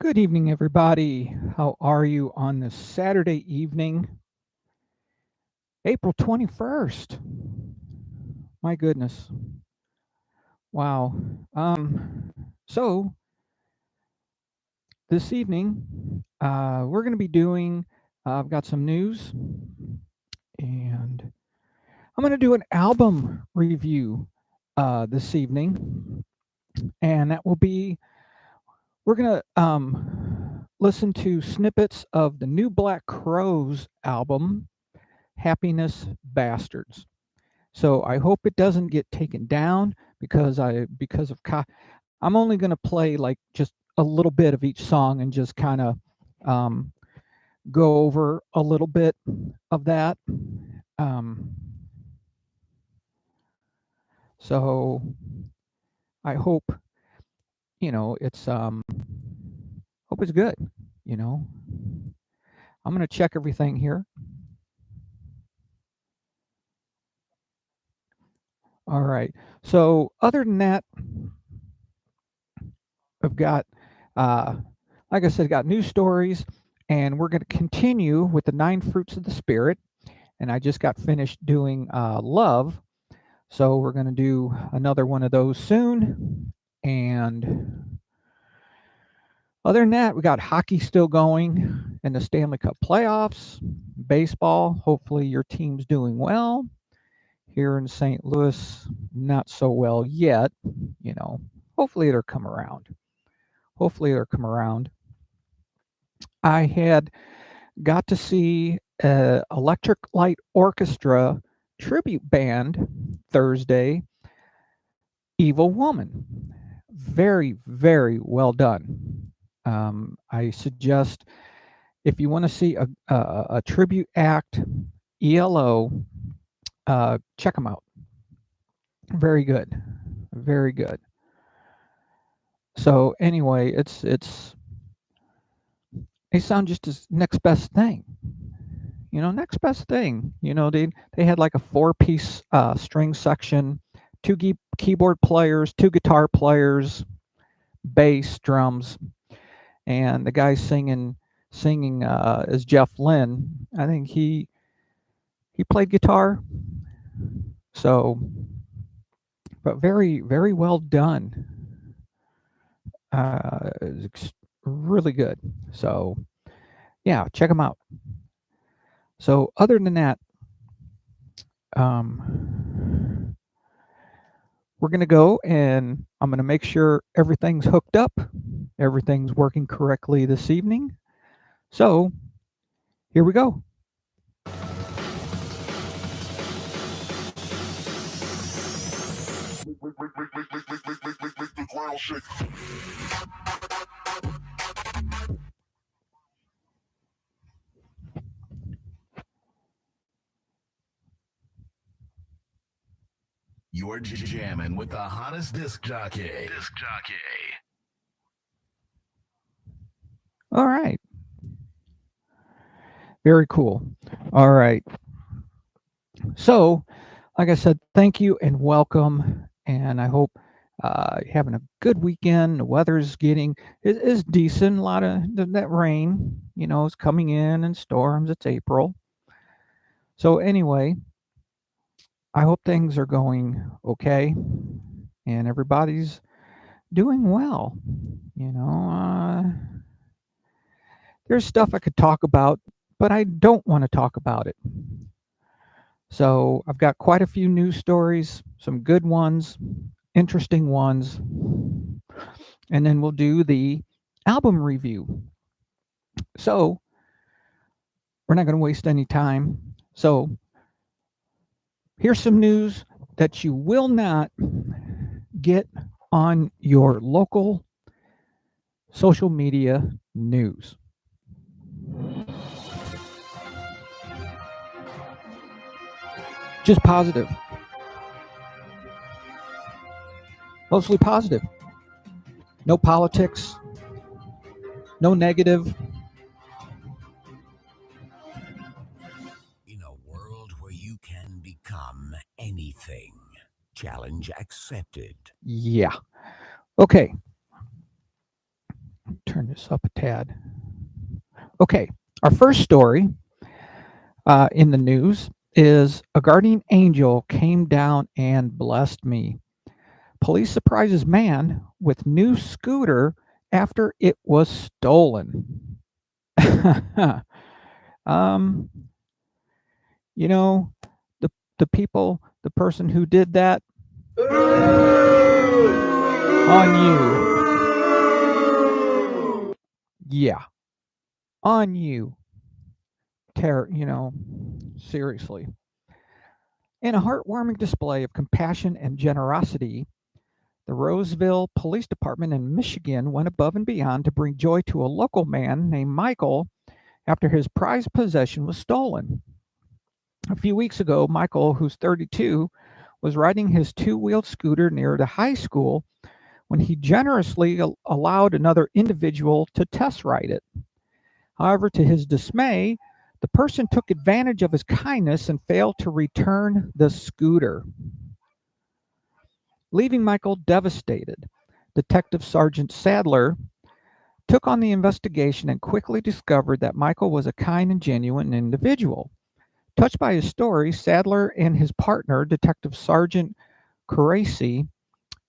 Good evening, everybody. How are you on this Saturday evening, April 21st? My goodness. Wow. So this evening, we're going to be doing, I've got some news, and I'm going to do an album review this evening. And that will be, we're going to listen to snippets of the new Black Crowes album, Happiness Bastards. So I hope it doesn't get taken down I'm only going to play like just a little bit of each song and just kind of um, go over a little bit of that. Um, so I hope hope it's good. You know, I'm going to check everything here. All right. So other than that, I've got, uh, like I said, got news stories, and we're going to continue with the nine fruits of the spirit. And I just got finished doing love, so we're going to do another one of those soon. And other than that, we got hockey still going in the Stanley Cup playoffs, baseball. Hopefully, your team's doing well. Here in St. Louis, not so well yet. You know, hopefully it'll come around. Hopefully it'll come around. I had got to see Electric Light Orchestra tribute band Thursday, Evil Woman. Very, very well done. I suggest if you want to see a tribute act, ELO, check them out. Very good, very good. So anyway, they sound just as next best thing. Next best thing. They had like a four-piece string section, two keyboard players, two guitar players, bass, drums, and the guy singing is Jeff Lynne. I think he played guitar. So, but very, very well done. It's really good. So, yeah, check them out. So, other than that, we're going to go and I'm going to make sure everything's hooked up, everything's working correctly this evening. So, here we go. You're jamming with the hottest disc jockey. All right. Very cool. All right. So, like I said, thank you and welcome. And I hope you're having a good weekend. The weather's is decent. A lot of that rain, is coming in storms. It's April. So, anyway, I hope things are going okay and everybody's doing well. There's stuff I could talk about, but I don't want to talk about it. So I've got quite a few news stories, some good ones, interesting ones, and then we'll do the album review. So we're not going to waste any time. So here's some news that you will not get on your local social media news. Just positive. Mostly positive. No politics. No negative. In a world where you can become anything, challenge accepted. Yeah. Okay. Turn this up a tad. Okay, our first story in the news is a guardian angel came down and blessed me. Police surprises man with new scooter after it was stolen. um, you know, the the person who did that, on you. Yeah, on you. Seriously. In a heartwarming display of compassion and generosity, the Roseville Police Department in Michigan went above and beyond to bring joy to a local man named Michael after his prized possession was stolen. A few weeks ago, Michael, who's 32, was riding his two-wheeled scooter near the high school when he generously allowed another individual to test ride it. However, to his dismay, the person took advantage of his kindness and failed to return the scooter, leaving Michael devastated. Detective Sergeant Sadler took on the investigation and quickly discovered that Michael was a kind and genuine individual. Touched by his story, Sadler and his partner, Detective Sergeant Carasi,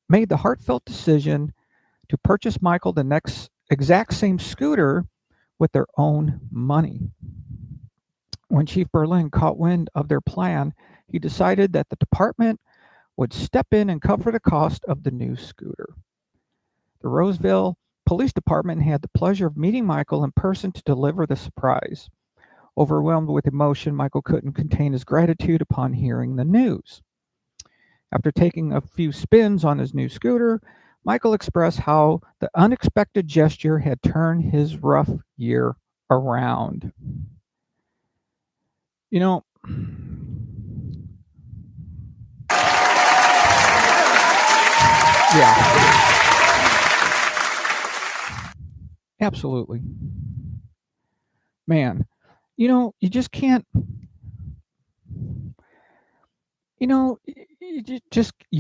made the heartfelt decision to purchase Michael the next exact same scooter with their own money. When Chief Berlin caught wind of their plan, he decided that the department would step in and cover the cost of the new scooter. The Roseville Police Department had the pleasure of meeting Michael in person to deliver the surprise. Overwhelmed with emotion, Michael couldn't contain his gratitude upon hearing the news. After taking a few spins on his new scooter, Michael expressed how the unexpected gesture had turned his rough year around. You know, yeah, absolutely. Man, you just can't, you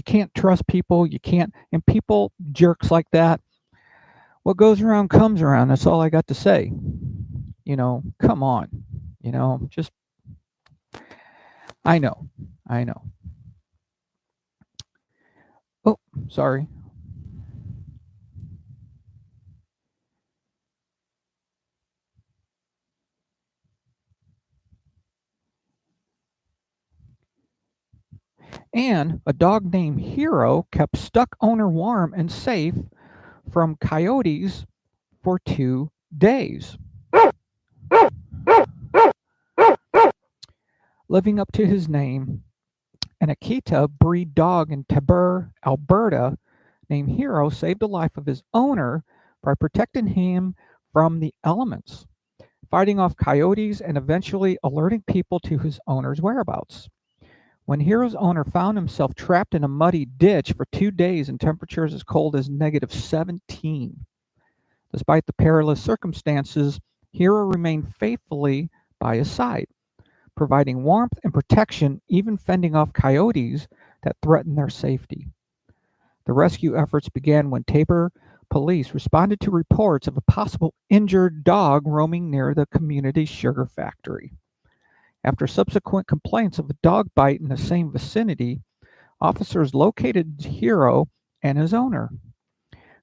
can't trust people. You can't, and people, jerks like that, what goes around comes around. That's all I got to say. Come on. Just, I know. I know. Oh, sorry. And a dog named Hero kept stuck owner warm and safe from coyotes for 2 days. Living up to his name, an Akita breed dog in Tabor, Alberta, named Hero saved the life of his owner by protecting him from the elements, fighting off coyotes, and eventually alerting people to his owner's whereabouts. When Hero's owner found himself trapped in a muddy ditch for 2 days in temperatures as cold as -17, despite the perilous circumstances, Hero remained faithfully by his side, providing warmth and protection, even fending off coyotes that threatened their safety. The rescue efforts began when Tabor police responded to reports of a possible injured dog roaming near the community's sugar factory. After subsequent complaints of a dog bite in the same vicinity, officers located Hero and his owner,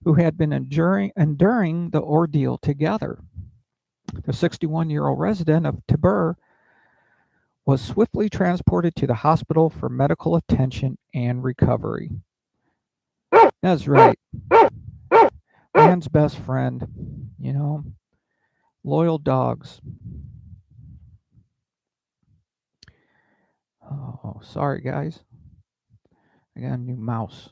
who had been enduring the ordeal together. The 61-year-old resident of Tabor was swiftly transported to the hospital for medical attention and recovery. That's right. Man's best friend, loyal dogs. Oh, sorry, guys. I got a new mouse.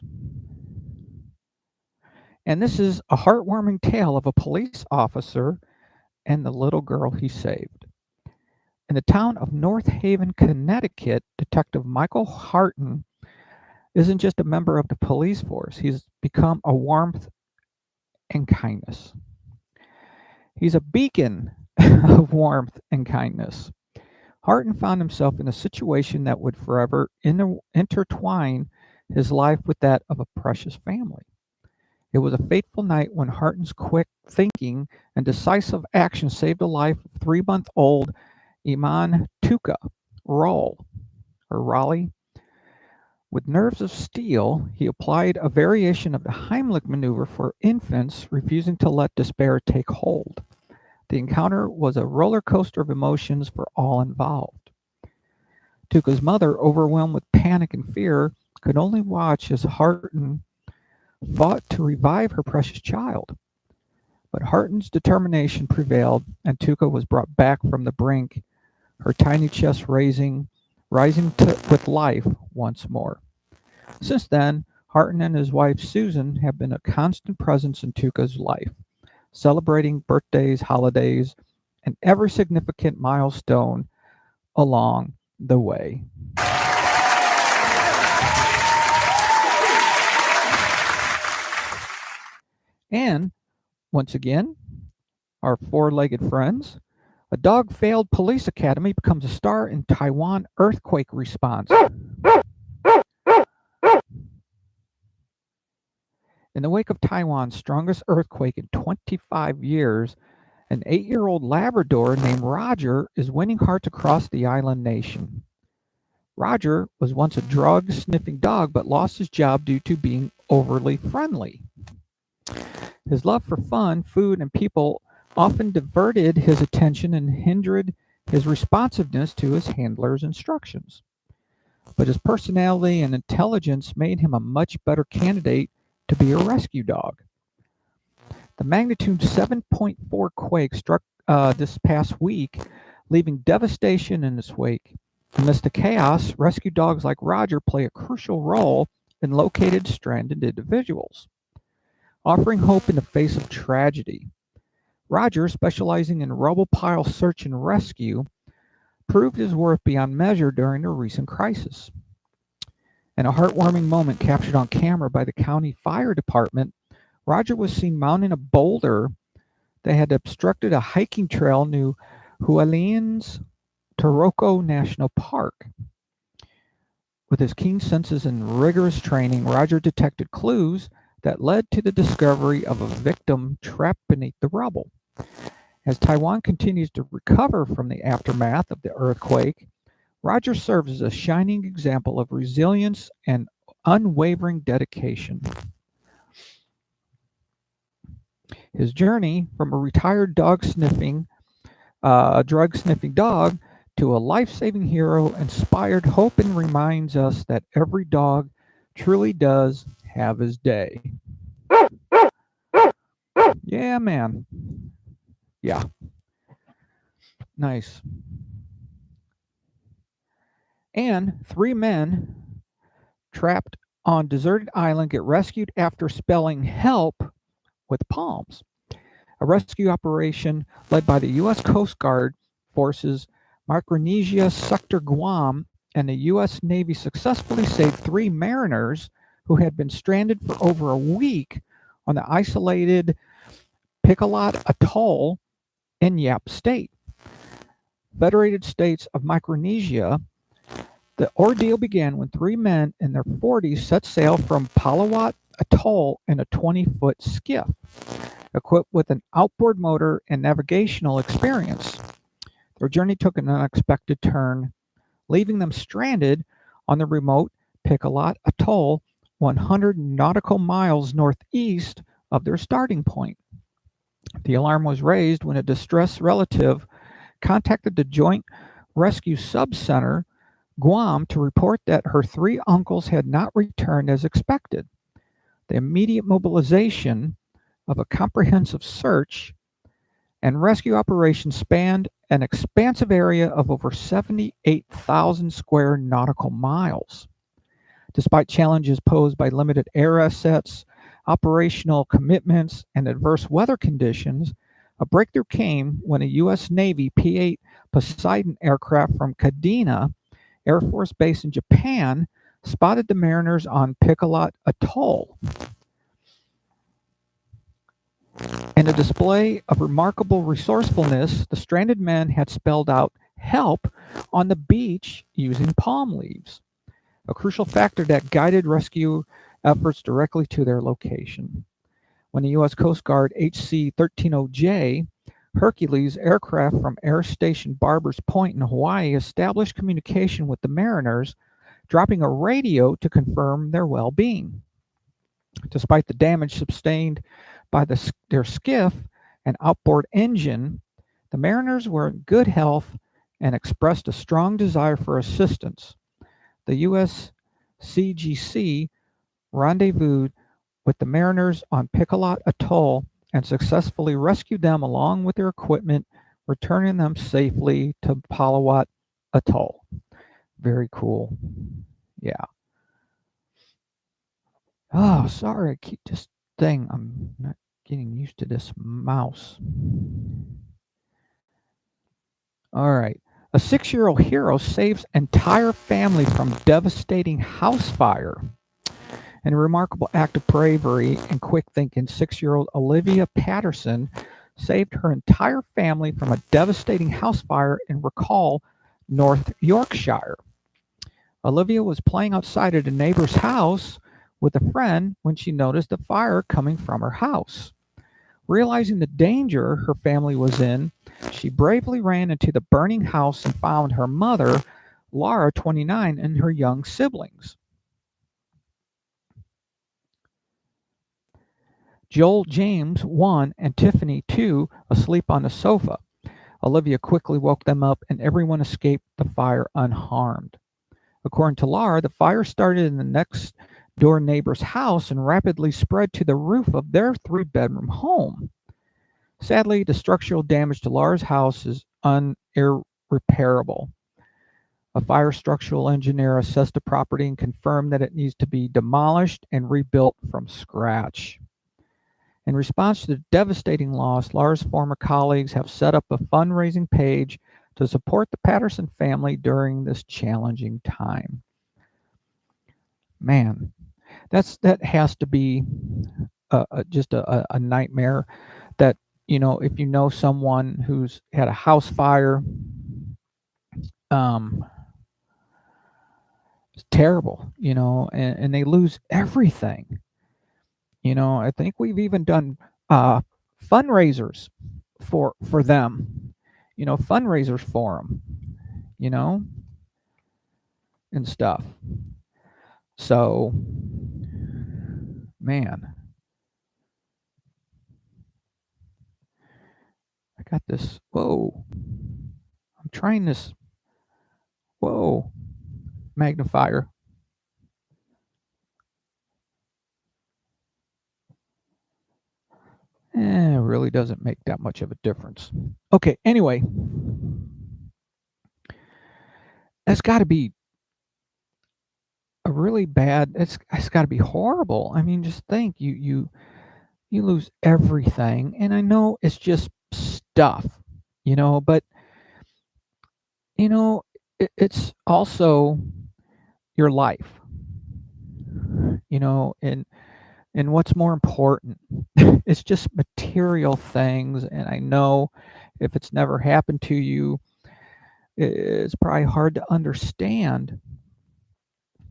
And this is a heartwarming tale of a police officer and the little girl he saved. In the town of North Haven, Connecticut, Detective Michael Harton isn't just a member of the police force, he's become a warmth and kindness. He's a beacon of warmth and kindness. Harton found himself in a situation that would forever intertwine his life with that of a precious family. It was a fateful night when Harton's quick thinking and decisive action saved the life of 3-month-old Iman Tuka Roll, or Raleigh. With nerves of steel, he applied a variation of the Heimlich maneuver for infants, refusing to let despair take hold. The encounter was a roller coaster of emotions for all involved. Tuka's mother, overwhelmed with panic and fear, could only watch as Harton fought to revive her precious child. But Harton's determination prevailed, and Tuka was brought back from the brink, her tiny chest rising with life once more. Since then, Harton and his wife Susan have been a constant presence in Tuka's life, celebrating birthdays, holidays, and every significant milestone along the way. And once again, our four-legged friends, a dog-failed police academy becomes a star in Taiwan earthquake response. In the wake of Taiwan's strongest earthquake in 25 years, an 8-year-old Labrador named Roger is winning hearts across the island nation. Roger was once a drug-sniffing dog but lost his job due to being overly friendly. His love for fun, food, and people often diverted his attention and hindered his responsiveness to his handler's instructions. But his personality and intelligence made him a much better candidate to be a rescue dog. The magnitude 7.4 quake struck this past week, leaving devastation in its wake. Amidst the chaos, rescue dogs like Roger play a crucial role in locating stranded individuals, offering hope in the face of tragedy. Roger, specializing in rubble pile search and rescue, proved his worth beyond measure during the recent crisis. In a heartwarming moment captured on camera by the county fire department, Roger was seen mounting a boulder that had obstructed a hiking trail near Hualien's Taroko National Park. With his keen senses and rigorous training, Roger detected clues that led to the discovery of a victim trapped beneath the rubble. As Taiwan continues to recover from the aftermath of the earthquake, Roger serves as a shining example of resilience and unwavering dedication. His journey from a retired drug sniffing dog to a life-saving hero inspired hope and reminds us that every dog truly does have his day. Yeah, man. Yeah. Nice. And 3 men trapped on deserted island get rescued after spelling help with palms. A rescue operation led by the U.S. Coast Guard forces Micronesia Sector Guam and the U.S. Navy successfully saved 3 mariners who had been stranded for over a week on the isolated Picolat Atoll in Yap State, Federated States of Micronesia. The ordeal began when 3 men in their 40s set sail from Palawat Atoll in a 20-foot skiff, equipped with an outboard motor and navigational experience. Their journey took an unexpected turn, leaving them stranded on the remote Picolat Atoll, 100 nautical miles northeast of their starting point. The alarm was raised when a distressed relative contacted the Joint Rescue Subcenter Guam to report that her 3 uncles had not returned as expected. The immediate mobilization of a comprehensive search and rescue operation spanned an expansive area of over 78,000 square nautical miles. Despite challenges posed by limited air assets, operational commitments, and adverse weather conditions, a breakthrough came when a U.S. Navy P-8 Poseidon aircraft from Kadena Air Force Base in Japan spotted the mariners on Picolat Atoll. In a display of remarkable resourcefulness, the stranded men had spelled out help on the beach using palm leaves, a crucial factor that guided rescue efforts directly to their location. when the U.S. Coast Guard HC-13O-J Hercules aircraft from Air Station Barbers Point in Hawaii established communication with the mariners, dropping a radio to confirm their well-being. Despite the damage sustained by their skiff and outboard engine, the mariners were in good health and expressed a strong desire for assistance. The USCGC rendezvoused with the mariners on Picolot Atoll and successfully rescued them along with their equipment, returning them safely to Palawat Atoll. Very cool. Yeah. Oh, sorry, I keep this thing. I'm not getting used to this mouse. All right. A 6-year-old hero saves entire family from devastating house fire. In a remarkable act of bravery and quick thinking, 6-year-old Olivia Patterson saved her entire family from a devastating house fire in Recall, North Yorkshire. Olivia was playing outside at a neighbor's house with a friend when she noticed a fire coming from her house. Realizing the danger her family was in, she bravely ran into the burning house and found her mother, Laura, 29, and her young siblings. Joel, James, 1, and Tiffany, 2, asleep on the sofa. Olivia quickly woke them up and everyone escaped the fire unharmed. According to Laura, the fire started in the next door neighbor's house and rapidly spread to the roof of their 3-bedroom home. Sadly, the structural damage to Laura's house is irreparable. A fire structural engineer assessed the property and confirmed that it needs to be demolished and rebuilt from scratch. In response to the devastating loss, Laura's former colleagues have set up a fundraising page to support the Patterson family during this challenging time. Man, that has to be just a nightmare. That, if you know someone who's had a house fire, it's terrible, and they lose everything. I think we've even done fundraisers for them, fundraisers for them, you know, and stuff. So, man, I got this. Whoa, I'm trying this. Whoa, magnifier. It really doesn't make that much of a difference. Okay, anyway, that's got to be a really bad. It's got to be horrible. I mean, just think you lose everything, and I know it's just stuff, but it's also your life, and what's more important. It's just material things, and I know if it's never happened to you, it's probably hard to understand,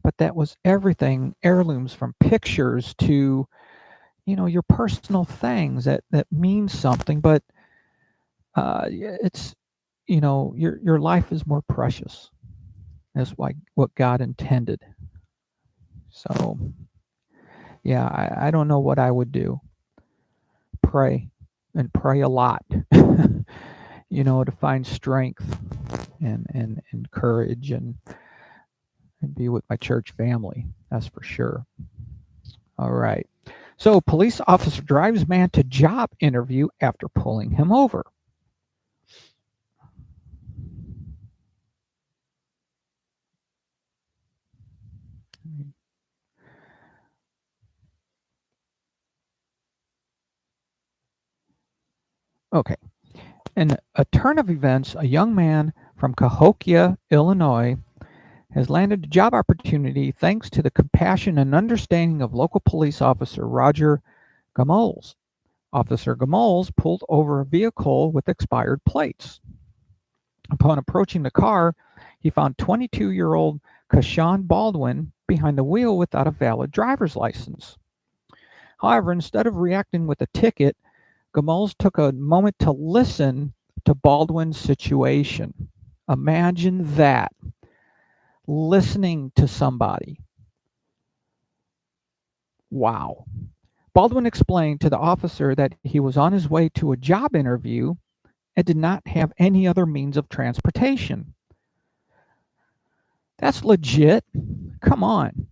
but that was everything, heirlooms from pictures to your personal things that mean something, but it's your life is more precious. That's what God intended. So yeah, I don't know what I would do. Pray, and pray a lot, to find strength and courage and be with my church family. That's for sure. All right. So, police officer drives man to job interview after pulling him over. Okay. In a turn of events, a young man from Cahokia, Illinois, has landed a job opportunity thanks to the compassion and understanding of local police officer Roger Gamols. Officer Gamols pulled over a vehicle with expired plates. Upon approaching the car, he found 22-year-old Kashawn Baldwin behind the wheel without a valid driver's license. However, instead of reacting with a ticket, Gamols took a moment to listen to Baldwin's situation. Imagine that, listening to somebody. Wow. Baldwin explained to the officer that he was on his way to a job interview and did not have any other means of transportation. That's legit. Come on.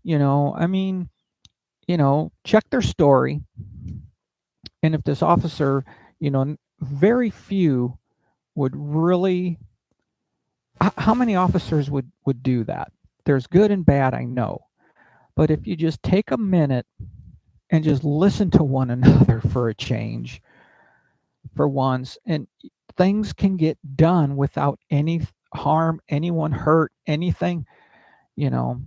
Check their story. And if this officer, very few would really, how many officers would do that? There's good and bad, I know. But if you just take a minute and just listen to one another for a change, for once, and things can get done without any harm, anyone hurt, anything, you know.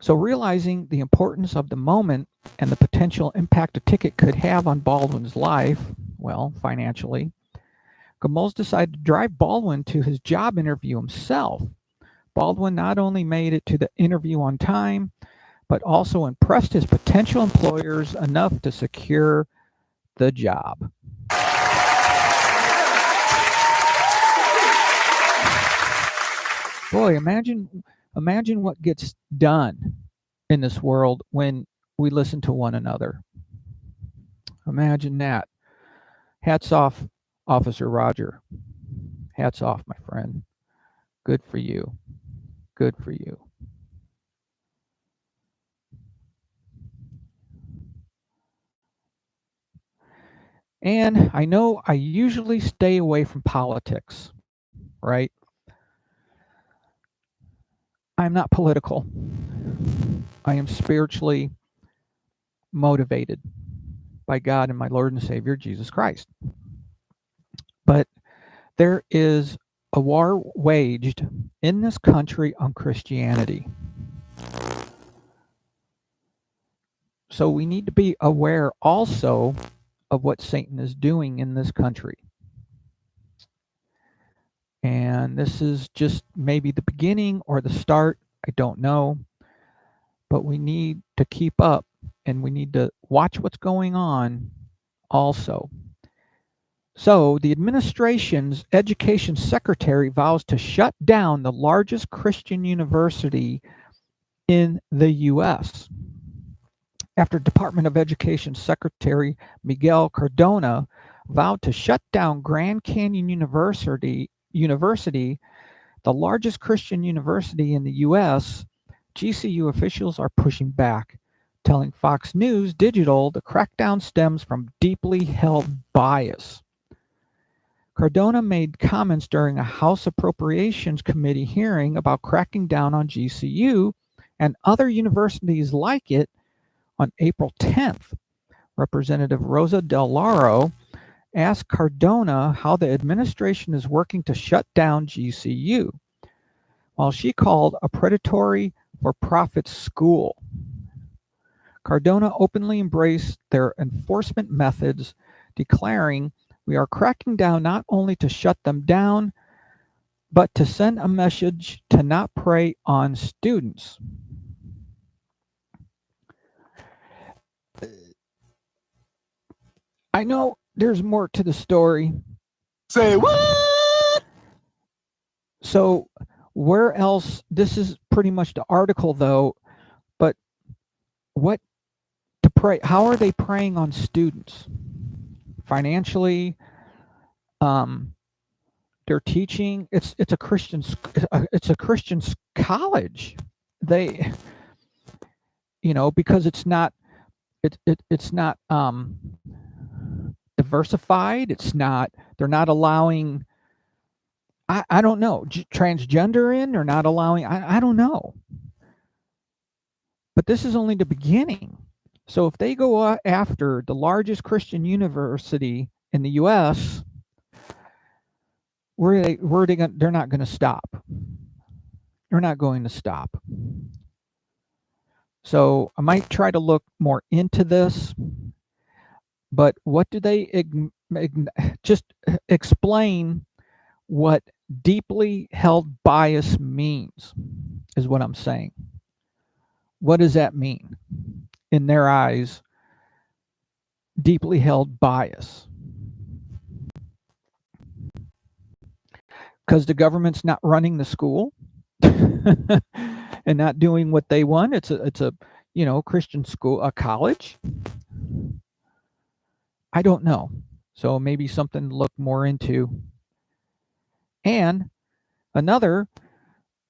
So realizing the importance of the moment and the potential impact a ticket could have on Baldwin's life, well, financially, Gamols decided to drive Baldwin to his job interview himself. Baldwin not only made it to the interview on time, but also impressed his potential employers enough to secure the job. Boy, imagine what gets done in this world when we listen to one another. Imagine that. Hats off, Officer Roger. Hats off, my friend. Good for you. Good for you. And I know I usually stay away from politics, right? I'm not political. I am spiritually motivated by God and my Lord and Savior, Jesus Christ. But there is a war waged in this country on Christianity. So we need to be aware also of what Satan is doing in this country. And this is just maybe the beginning or the start. I don't know. But we need to keep up and we need to watch what's going on also. So, the administration's education secretary vows to shut down the largest Christian university in the U.S. After Department of Education Secretary Miguel Cardona vowed to shut down Grand Canyon University, the largest Christian university in the U.S., GCU officials are pushing back, telling Fox News Digital the crackdown stems from deeply held bias. Cardona made comments during a House Appropriations Committee hearing about cracking down on GCU and other universities like it on April 10th. Representative Rosa Del Lauro asked Cardona how the administration is working to shut down GCU, while she called a predatory for-profit school. Cardona openly embraced their enforcement methods, declaring, "We are cracking down not only to shut them down, but to send a message to not prey on students." I know there's more to the story. Say what? So, where else? This is pretty much the article, though. But what to prey? How are they preying on students? Financially, they're teaching. It's a Christian. It's a Christian college. They, because it's not. It's not diversified. It's not. They're not allowing. I don't know. Transgender in. They're not allowing. I don't know. But this is only the beginning. So if they go after the largest Christian university in the U.S., where are they going? They're not going to stop. They're not going to stop. So I might try to look more into this. But what do they just explain what deeply held bias means? Is what I'm saying. What does that mean? In their eyes, deeply held bias. Because the government's not running the school and not doing what they want. It's a Christian school, a college. I don't know. So maybe something to look more into. And another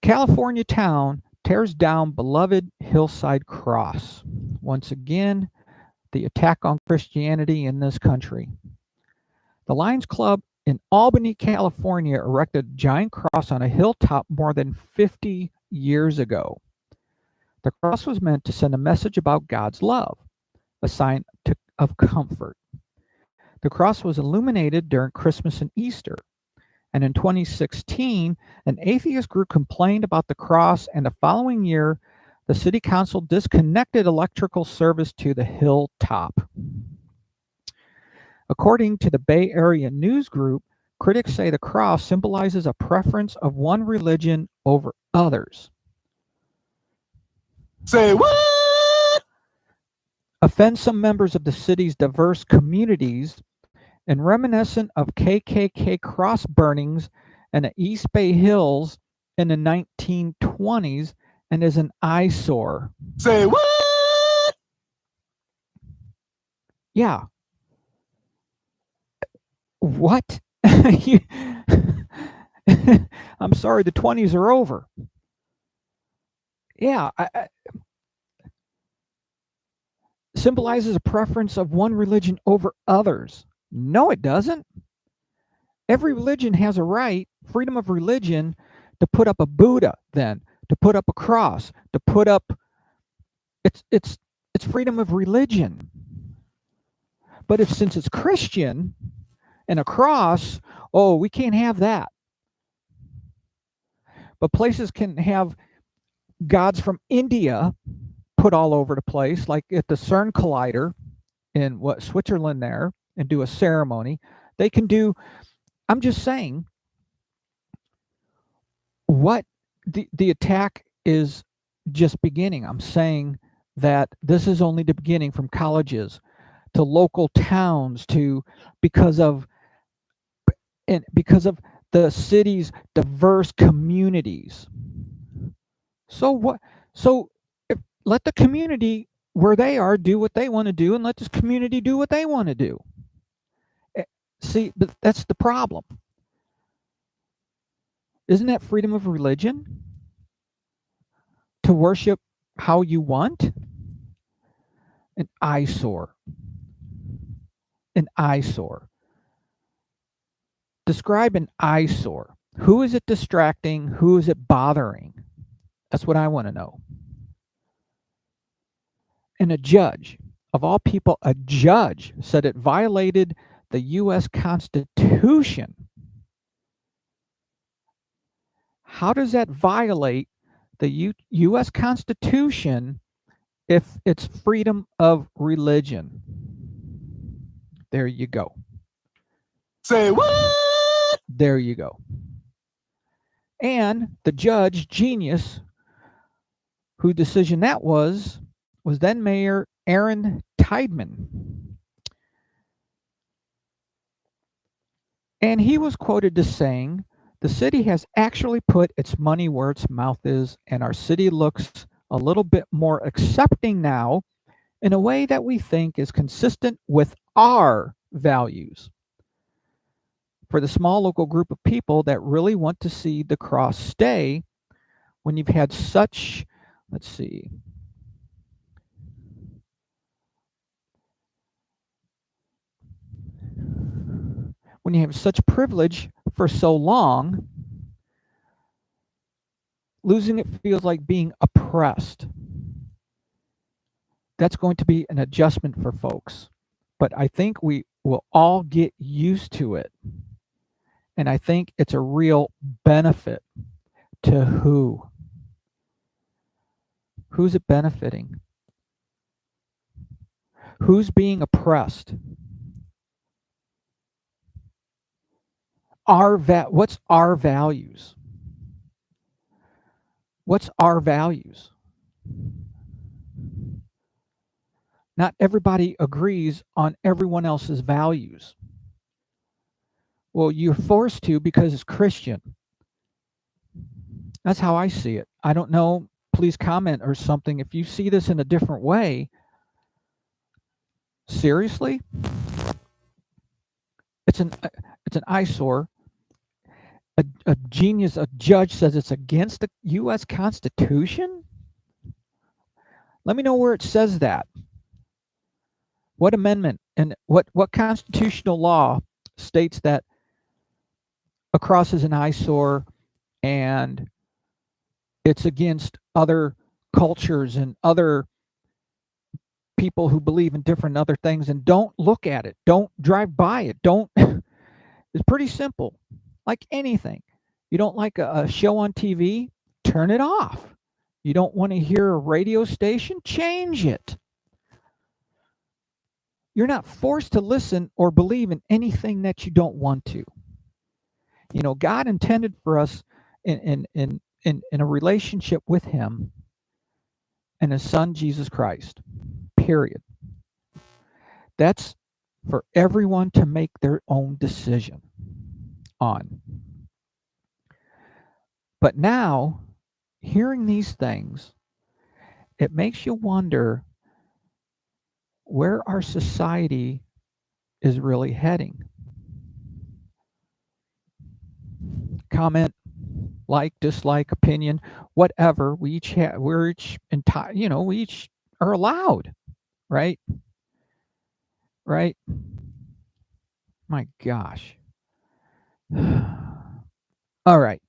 California town tears down beloved hillside cross. Once again, the attack on Christianity in this country. The Lions Club in Albany, California erected a giant cross on a hilltop more than 50 years ago. The cross was meant to send a message about God's love, a sign of comfort. The cross was illuminated during Christmas and Easter. And in 2016, an atheist group complained about the cross, and the following year, the city council disconnected electrical service to the hilltop. According to the Bay Area News Group, critics say the cross symbolizes a preference of one religion over others. Say what? Offends some members of the city's diverse communities and reminiscent of KKK cross burnings in the East Bay Hills in the 1920s and is an eyesore. Say what? Yeah. What? I'm sorry, the 20s are over. Yeah, symbolizes a preference of one religion over others. No, it doesn't. Every religion has a right, freedom of religion, to put up a Buddha, then to put up a cross, to put up. It's freedom of religion. But since it's Christian and a cross, oh, we can't have that. But places can have gods from India put all over the place, like at the CERN Collider in Switzerland there, and do a ceremony. They can do. I'm just saying, what the attack is just beginning. I'm saying that this is only the beginning, from colleges to local towns to because of the city's diverse communities. So what? So let the community where they are do what they want to do, and let this community do what they want to do. See, but that's the problem. Isn't that freedom of religion? To worship how you want? An eyesore. An eyesore. Describe an eyesore. Who is it distracting? Who is it bothering? That's what I want to know. And a judge, of all people, a judge said it violated the U.S. Constitution. How does that violate the U.S. Constitution if it's freedom of religion? There you go. Say what? There you go. And the judge, genius, whose decision that was then Mayor Aaron Tideman. And he was quoted as saying, "The city has actually put its money where its mouth is, and our city looks a little bit more accepting now in a way that we think is consistent with our values." For the small local group of people that really want to see the cross stay, when you've had such, let's see, when you have such privilege for so long, losing it feels like being oppressed. That's going to be an adjustment for folks. But I think we will all get used to it. And I think it's a real benefit to who? Who's it benefiting? Who's being oppressed? What's our values? What's our values? Not everybody agrees on everyone else's values. Well, you're forced to because it's Christian. That's how I see it. I don't know. Please comment or something if you see this in a different way. Seriously, it's an it's an eyesore. A genius, a judge says it's against the U.S. Constitution. Let me know where it says that. What amendment and what constitutional law states that a cross is an eyesore and it's against other cultures and other people who believe in different other things, and don't look at it, don't drive by it, don't it's pretty simple. Like anything, you don't like a show on TV, turn it off. You don't want to hear a radio station, change it. You're not forced to listen or believe in anything that you don't want to. You know, God intended for us in a relationship with Him and His Son Jesus Christ. Period. That's for everyone to make their own decision on. But now, hearing these things, it makes you wonder where our society is really heading. Comment, like, dislike, opinion, whatever. We each have, we're each entire, we each are allowed, right? Right? My gosh. All right.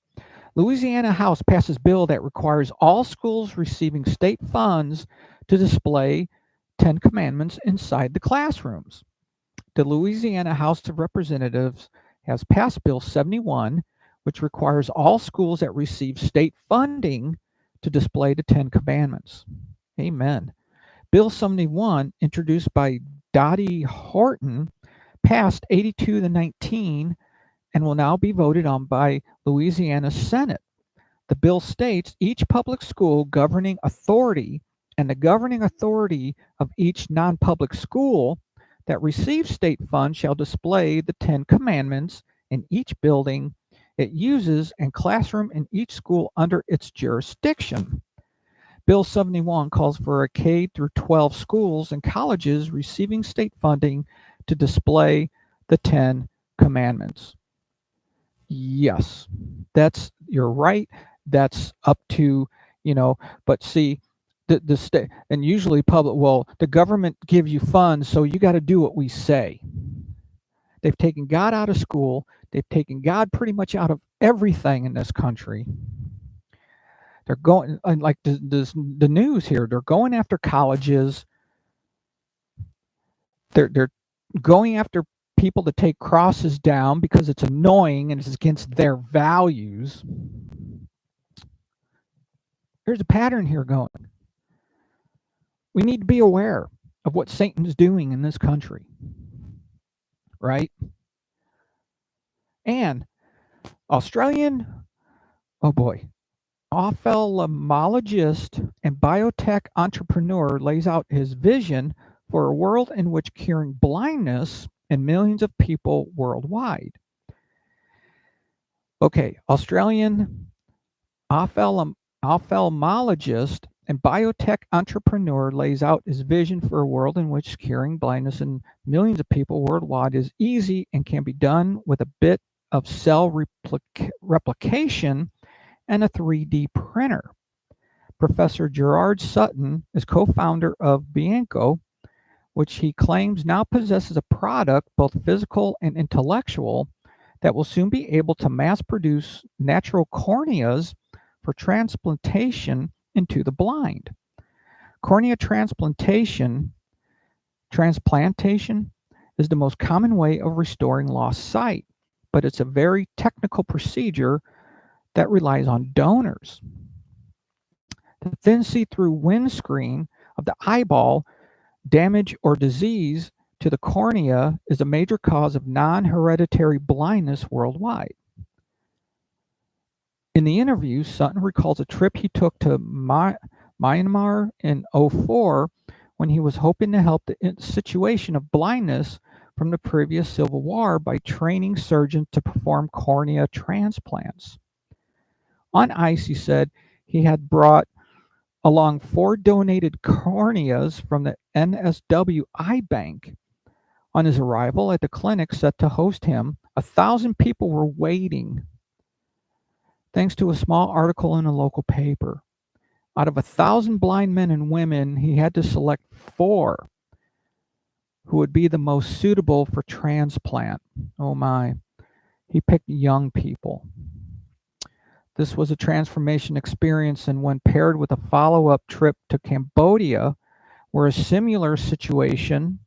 Louisiana House passes bill that requires all schools receiving state funds to display 10 commandments inside the classrooms. The Louisiana House of Representatives has passed Bill 71, which requires all schools that receive state funding to display the 10 commandments. Amen. Bill 71, introduced by Dottie Horton, passed 82 to 19 and will now be voted on by Louisiana's Senate. The bill states each public school governing authority and the governing authority of each non-public school that receives state funds shall display the 10 commandments in each building it uses and classroom in each school under its jurisdiction. Bill 71 calls for a K through 12 schools and colleges receiving state funding to display the 10 commandments. Yes, you're right. That's up to, but see, the state, and usually public, well, the government gives you funds, so you got to do what we say. They've taken God out of school. They've taken God pretty much out of everything in this country. They're going, like the news here, they're going after colleges. They're going after people to take crosses down because it's annoying and it's against their values. There's a pattern here going. We need to be aware of what Satan's doing in this country, right? And Australian, oh boy, ophthalmologist and biotech entrepreneur lays out his vision for a world in which curing blindness in millions of people worldwide. Okay, Australian ophthalmologist and biotech entrepreneur lays out his vision for a world in which curing blindness in millions of people worldwide is easy and can be done with a bit of cell replication and a 3D printer. Professor Gerard Sutton is co-founder of Bianco, which he claims now possesses a product, both physical and intellectual, that will soon be able to mass produce natural corneas for transplantation into the blind. Cornea transplantation is the most common way of restoring lost sight, but it's a very technical procedure that relies on donors. The thin see-through windscreen of the eyeball, damage or disease to the cornea is a major cause of non-hereditary blindness worldwide. In the interview, Sutton recalls a trip he took to Myanmar in 2004 when he was hoping to help the situation of blindness from the previous Civil War by training surgeons to perform cornea transplants. On ice, he said he had brought along 4 donated corneas from the NSW Eye Bank. On his arrival at the clinic set to host him, 1,000 people were waiting, thanks to a small article in a local paper. Out of 1,000 blind men and women, he had to select 4 who would be the most suitable for transplant. Oh my. He picked young people. This was a transformation experience, and when paired with a follow up trip to Cambodia, where a similar situation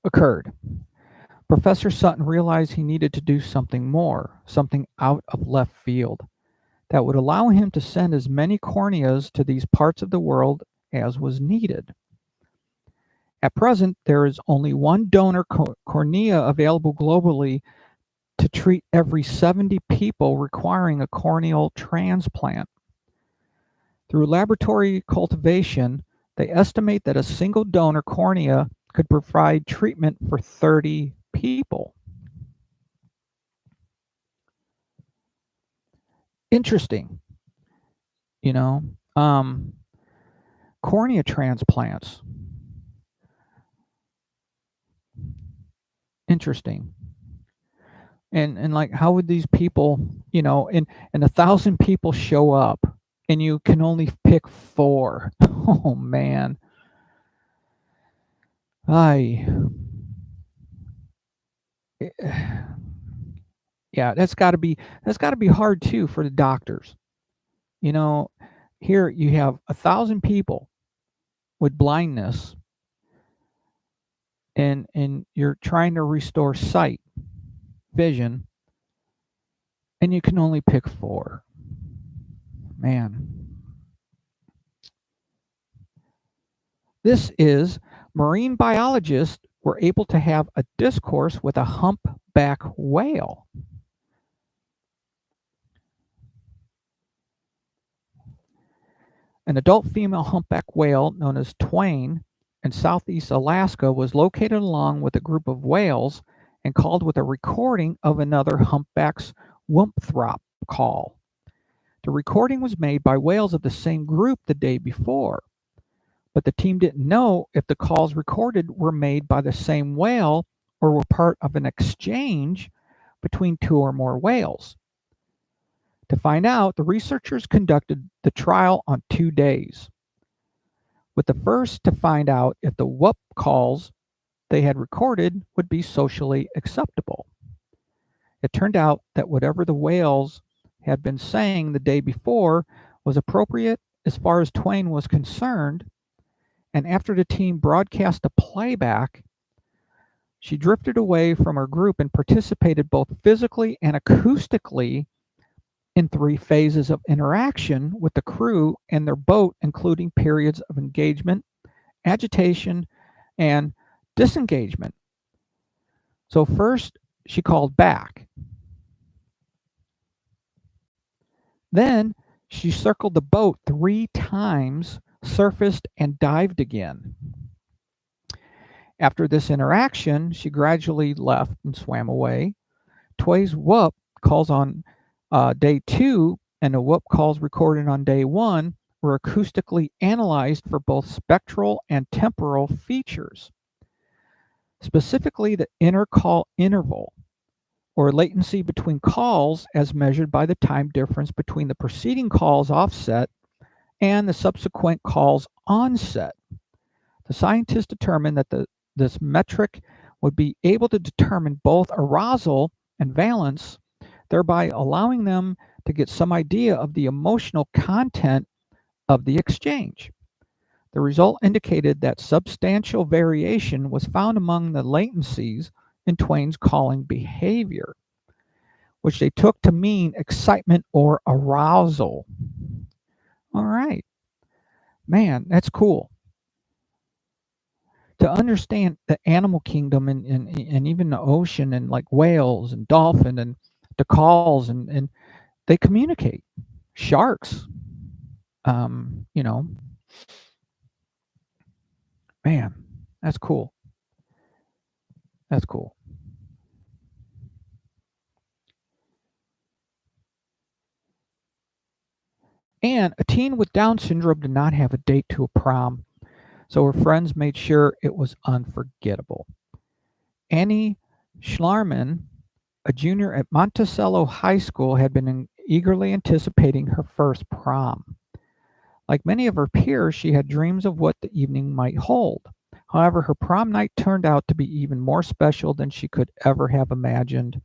occurred, Professor Sutton realized he needed to do something more, something out of left field, that would allow him to send as many corneas to these parts of the world as was needed. At present, there is only one donor cornea available globally to treat every 70 people requiring a corneal transplant. Through laboratory cultivation, they estimate that a single donor cornea could provide treatment for 30 people. Interesting, you know. Cornea transplants. Interesting. And like, how would these people, and 1,000 people show up and you can only pick 4? Oh man. I Yeah, that's got to be hard too for the doctors. You know, here you have 1,000 people with blindness, and you're trying to restore sight, vision, and you can only pick 4. Man. This is marine biologists were able to have a discourse with a humpback whale. An adult female humpback whale known as Twain in southeast Alaska was located along with a group of whales and called with a recording of another humpback's whoop-throp call. The recording was made by whales of the same group the day before, but the team didn't know if the calls recorded were made by the same whale or were part of an exchange between 2 or more whales. To find out, the researchers conducted the trial on 2 days, with the first to find out if the whoop calls they had recorded would be socially acceptable. It turned out that whatever the whales had been saying the day before was appropriate as far as Twain was concerned, and after the team broadcast the playback, she drifted away from her group and participated both physically and acoustically in 3 phases of interaction with the crew and their boat, including periods of engagement, agitation, and disengagement. So first, she called back. Then she circled the boat 3 times, surfaced, and dived again. After this interaction, she gradually left and swam away. Twain's whoop calls on day 2 and the whoop calls recorded on day 1 were acoustically analyzed for both spectral and temporal features. Specifically, the intercall interval, or latency between calls as measured by the time difference between the preceding call's offset and the subsequent call's onset. The scientists determined that this metric would be able to determine both arousal and valence, thereby allowing them to get some idea of the emotional content of the exchange. The result indicated that substantial variation was found among the latencies in Twain's calling behavior, which they took to mean excitement or arousal. All right. Man, that's cool. To understand the animal kingdom and even the ocean and like whales and dolphin and the calls and they communicate. sharks. You know, man, that's cool. That's cool. And a teen with Down syndrome did not have a date to a prom, so her friends made sure it was unforgettable. Annie Schlarman, a junior at Monticello High School, had been eagerly anticipating her first prom. Like many of her peers, she had dreams of what the evening might hold. However, her prom night turned out to be even more special than she could ever have imagined.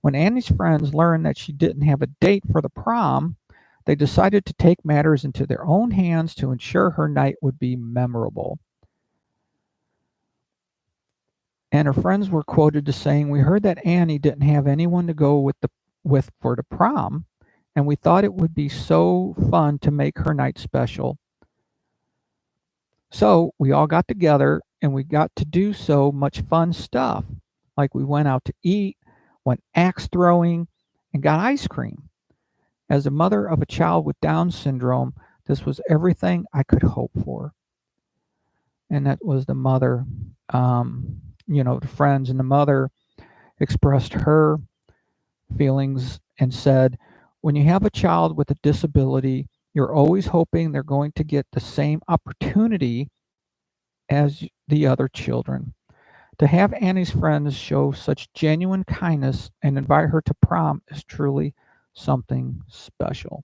When Annie's friends learned that she didn't have a date for the prom, they decided to take matters into their own hands to ensure her night would be memorable. And her friends were quoted as saying, "We heard that Annie didn't have anyone to go with for the prom, and we thought it would be so fun to make her night special. So we all got together and we got to do so much fun stuff. Like we went out to eat, went axe throwing, and got ice cream. As a mother of a child with Down syndrome, this was everything I could hope for." And that was the mother, the friends, and the mother expressed her feelings and said, "When you have a child with a disability, you're always hoping they're going to get the same opportunity as the other children. To have Annie's friends show such genuine kindness and invite her to prom is truly something special."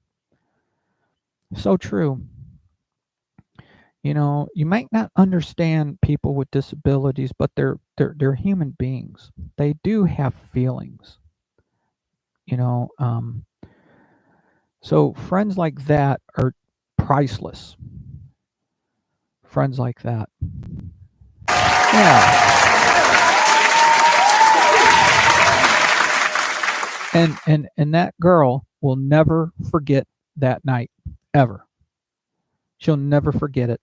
So true. You might not understand people with disabilities, but they're human beings. They do have feelings. You know, um, so friends like that are priceless. Friends like that. Yeah. And that girl will never forget that night ever. She'll never forget it.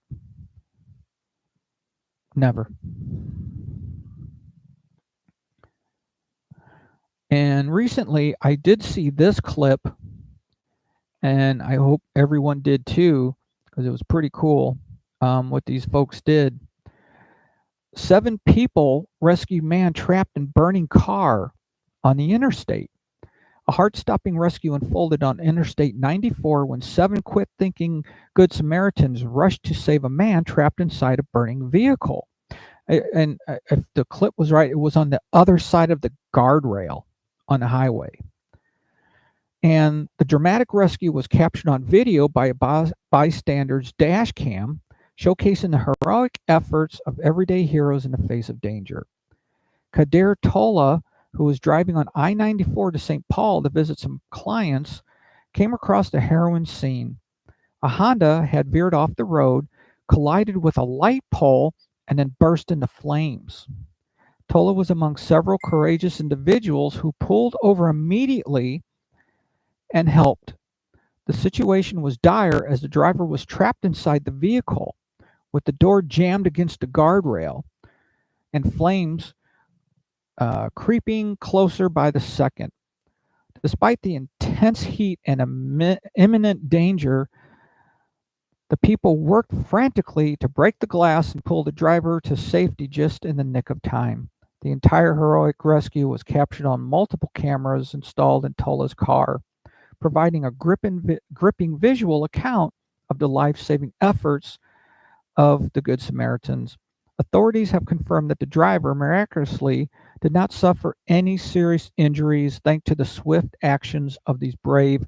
Never. And recently I did see this clip, and I hope everyone did too, because it was pretty cool what these folks did. 7 people rescue man trapped in burning car on the interstate. A heart-stopping rescue unfolded on Interstate 94 when 7 quick-thinking Good Samaritans rushed to save a man trapped inside a burning vehicle. And if the clip was right, it was on the other side of the guardrail on the highway. And the dramatic rescue was captured on video by a bystander's dash cam, showcasing the heroic efforts of everyday heroes in the face of danger. Kader Tola, who was driving on I-94 to St. Paul to visit some clients, came across the harrowing scene. A Honda had veered off the road, collided with a light pole, and then burst into flames. Tola was among several courageous individuals who pulled over immediately and helped. The situation was dire as the driver was trapped inside the vehicle, with the door jammed against the guardrail and flames creeping closer by the second. Despite the intense heat and imminent danger, the people worked frantically to break the glass and pull the driver to safety just in the nick of time. The entire heroic rescue was captured on multiple cameras installed in Tola's car, providing a gripping visual account of the life-saving efforts of the Good Samaritans. Authorities have confirmed that the driver miraculously did not suffer any serious injuries thanks to the swift actions of these brave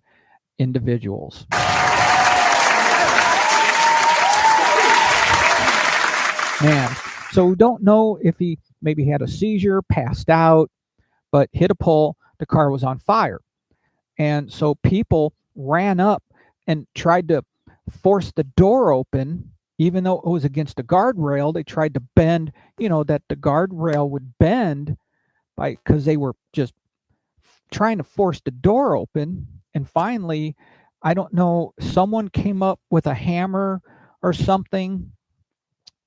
individuals. Man, so we don't know if he maybe had a seizure, passed out, but hit a pole. The car was on fire. And so people ran up and tried to force the door open, even though it was against a guardrail. They tried to bend, that the guardrail would bend because they were just trying to force the door open. And finally, I don't know, someone came up with a hammer or something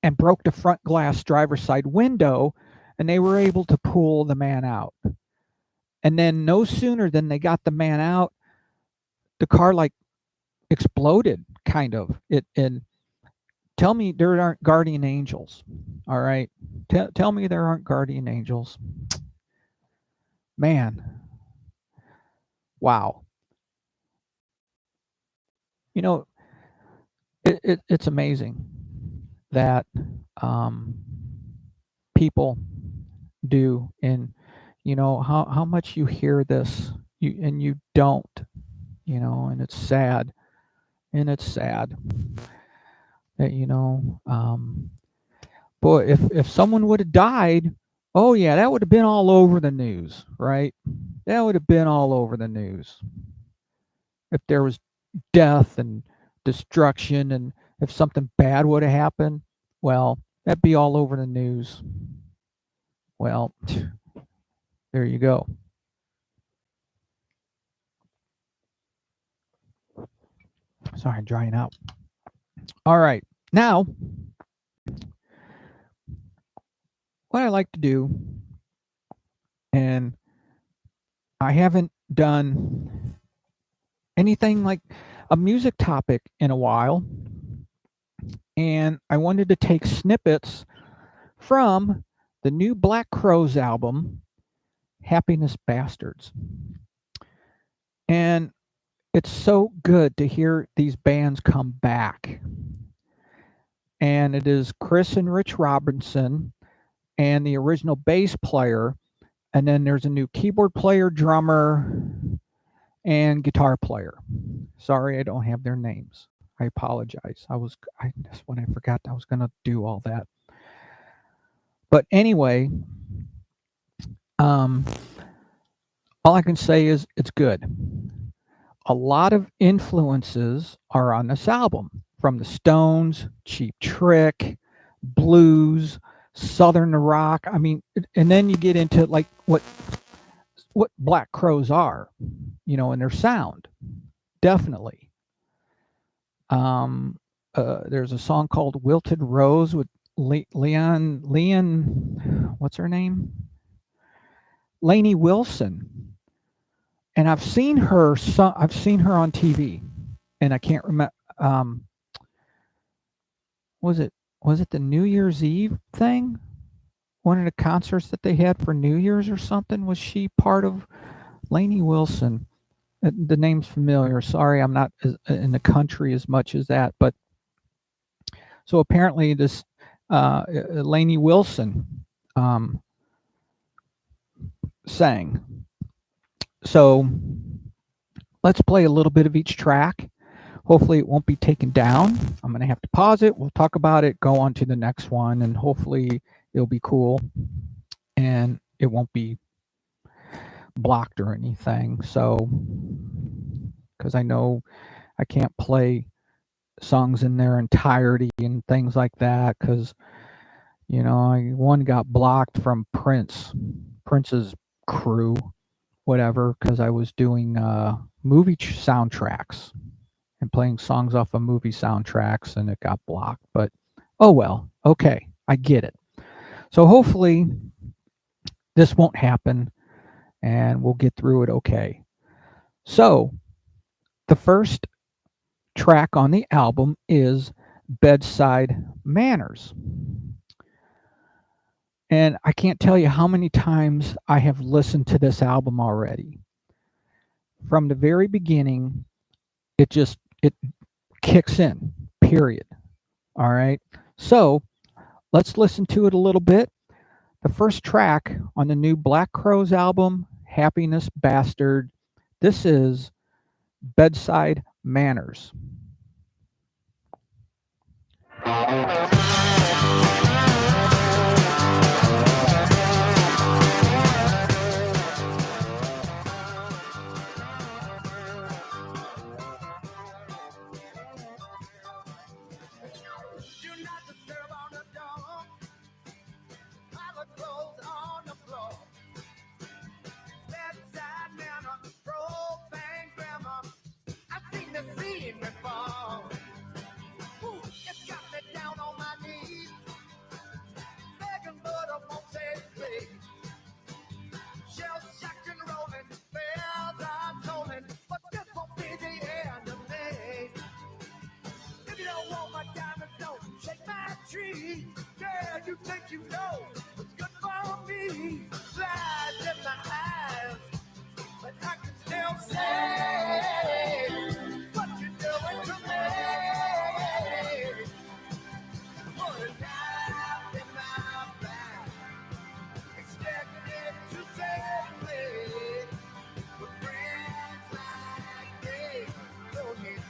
and broke the front glass driver's side window, and they were able to pull the man out. And then no sooner than they got the man out, the car like exploded, kind of. And tell me there aren't guardian angels. All right, tell me there aren't guardian angels. Man, wow. You know, it's amazing that um, people do, and how much you hear this, and you don't, and it's sad, and it's sad that boy, if someone would have died, oh yeah, that would have been all over the news, right? That would have been all over the news if there was death and destruction, and if something bad would have happened, well, that'd be all over the news. Well, there you go. Sorry, I'm drying out. All right, now what I like to do, and I haven't done anything like a music topic in a while, and I wanted to take snippets from the new Black Crowes album, Happiness Bastards. And it's so good to hear these bands come back. And it is Chris and Rich Robinson and the original bass player, and then there's a new keyboard player, drummer, and guitar player. Sorry, I don't have their names. I apologize. That's when I forgot I was gonna do all that. But anyway, all I can say is it's good. A lot of influences are on this album, from the Stones, Cheap Trick, blues, southern rock. I mean, and then you get into like what Black Crowes are, in their sound. Definitely. There's a song called "Wilted Rose" with Leon, what's her name? Lainey Wilson. And I've seen her. I've seen her on TV, and I can't remember. Was it the New Year's Eve thing? One of the concerts that they had for New Year's or something. Was she part of Lainey Wilson? The name's familiar. Sorry, I'm not in the country as much as that. But so apparently this Lainey Wilson sang. So let's play a little bit of each track. Hopefully it won't be taken down. I'm going to have to pause it. We'll talk about it, go on to the next one, and hopefully it'll be cool and it won't be blocked or anything. So, because I know I can't play songs in their entirety and things like that, because, one got blocked from Prince's crew, whatever, because I was doing movie soundtracks and playing songs off of movie soundtracks, and it got blocked. But oh well, okay, I get it. So hopefully this won't happen and we'll get through it okay. So the first track on the album is Bedside Manners. And I can't tell you how many times I have listened to this album already. From the very beginning, it kicks in, period. All right. So let's listen to it a little bit. The first track on the new Black Crowes album, Happiness Bastard. This is Bedside Manners. I've seen the scene before. Ooh, it's got me down on my knees. think you know what's good for me. Lies in my eyes, but I can still say what you're doing to me. Put a knife in my back, expected to save me. But friends like me don't need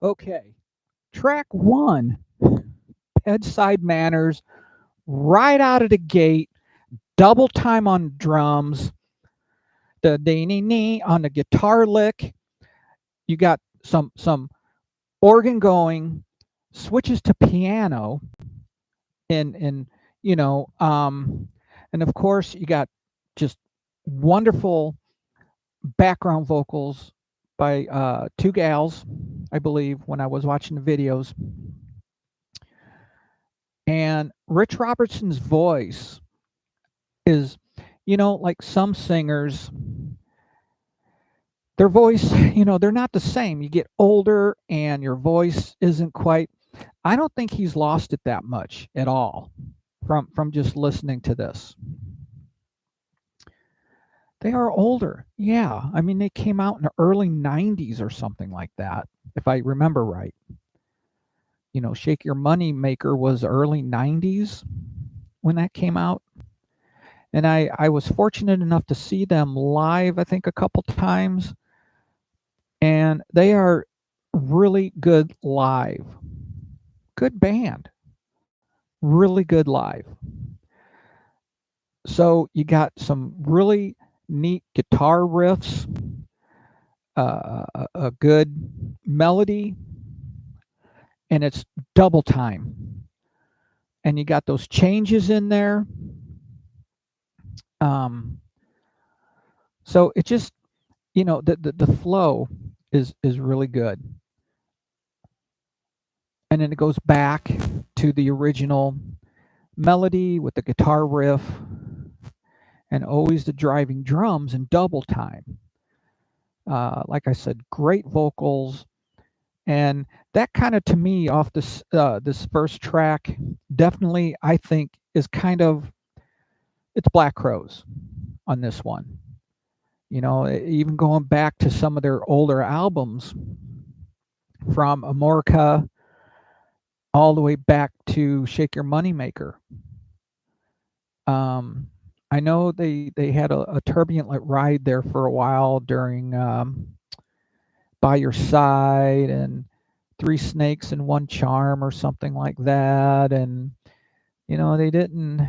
Okay, track one, bedside manners, right out of the gate, double time on drums, the dee nee on the guitar lick. You got some organ going, switches to piano, and you know, and of course you got just wonderful background vocals by two gals, I believe, when I was watching the videos. And Rich Robertson's voice is, like some singers, their voice, they're not the same. You get older and your voice isn't quite. I don't think he's lost it that much at all from just listening to this. They are older. Yeah. I mean, they came out in the early 90s or something like that, if I remember right. Shake Your Money Maker was early 90s when that came out. And I was fortunate enough to see them live, I think, a couple times. And they are really good live. Good band. Really good live. So you got some really neat guitar riffs, a good melody, and it's double time. And you got those changes in there. Um, so it just, the flow is really good. And then it goes back to the original melody with the guitar riff and always the driving drums in double time. Like I said, great vocals, and that kind of, to me, off this first track, definitely I think is kind of, it's Black Crowes on this one. Even going back to some of their older albums, from Amorica all the way back to Shake Your Moneymaker. I know they had a turbulent ride there for a while during By Your Side and Three Snakes and One Charm or something like that, and they didn't,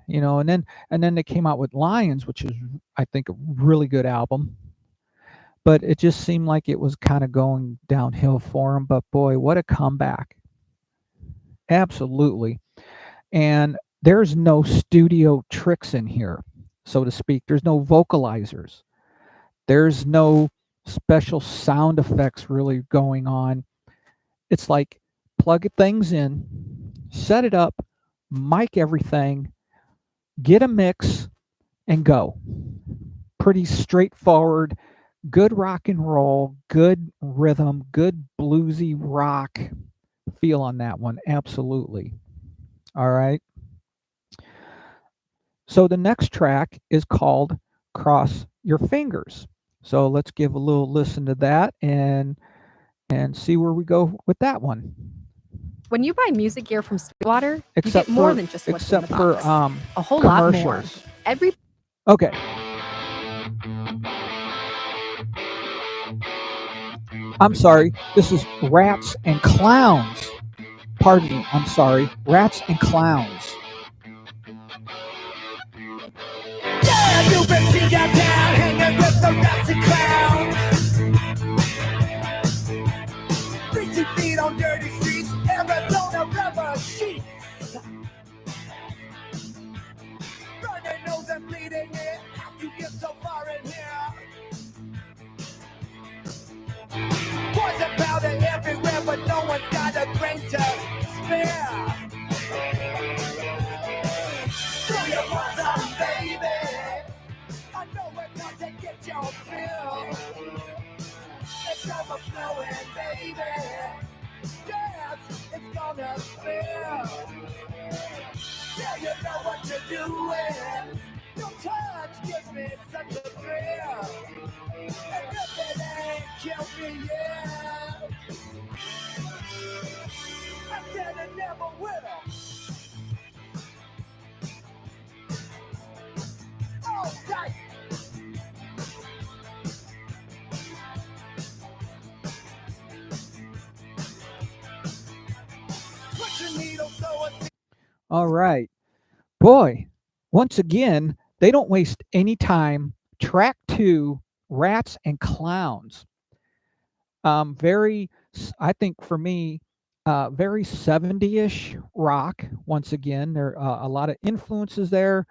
and then they came out with Lions, which is, I think, a really good album. But it just seemed like it was kind of going downhill for them. But boy, what a comeback! Absolutely. And there's no studio tricks in here, so to speak. There's no vocalizers. There's no special sound effects really going on. It's like plug things in, set it up, mic everything, get a mix, and go. Pretty straightforward, good rock and roll, good rhythm, good bluesy rock feel on that one. Absolutely. All right. So the next track is called Cross Your Fingers. So let's give a little listen to that and see where we go with that one. When you buy music gear from Sweetwater, you Except get more for than just what's in the except for box. A whole lot more. commercials. Every Okay. I'm sorry. This is Rats and Clowns. Pardon me. I'm sorry. Rats and Clowns. Yeah, you been seen downtown hanging with the rats and clowns. 60 feet on dirty streets, Arizona rubber sheets. Running nose and bleeding it, how'd you get so far in here? Poison powder everywhere, but no one's got a grain to spare. Throw your paws up, baby. I know we're not to get your fill. It's overflowing, baby. Yes, it's gonna spill. Yeah, you know what you're doing. Your touch gives me such a thrill. And if it ain't killed me yet, I said it never will. All right. Put your needle so it's All right. Boy, once again, they don't waste any time. Track two, Rats and Clowns. I think for me, very 70-ish rock. Once again, there are a lot of influences there.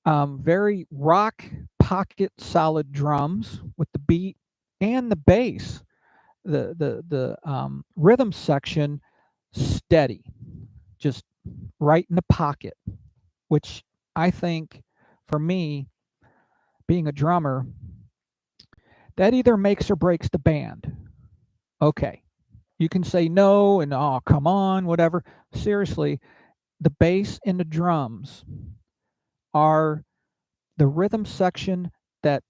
Very rock pocket solid drums with the beat and the bass. The rhythm section steady, just right in the pocket, which I think for me, being a drummer, that either makes or breaks the band. Okay, you can say no and oh, come on, whatever. Seriously, the bass and the drums are the rhythm section that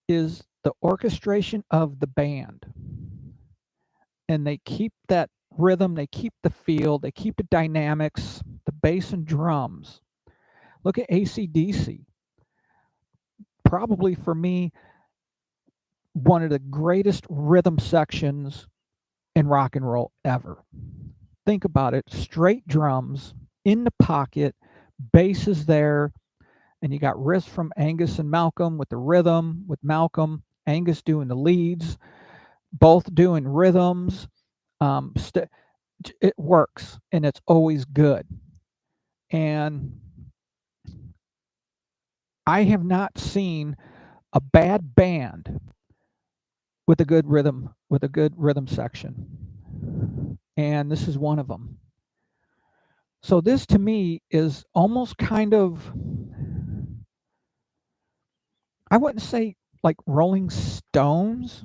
is the orchestration of the band. And they keep that rhythm, they keep the feel, they keep the dynamics, the bass and drums. Look at AC/DC. Probably for me, one of the greatest rhythm sections in rock and roll ever. Think about it, straight drums in the pocket, bass is there, and you got riffs from Angus and Malcolm with the rhythm, with Malcolm, Angus doing the leads, both doing rhythms. Um, st- it works and it's always good. And I have not seen a bad band with a good rhythm section. And this is one of them. So this to me is almost kind of, I wouldn't say like Rolling Stones,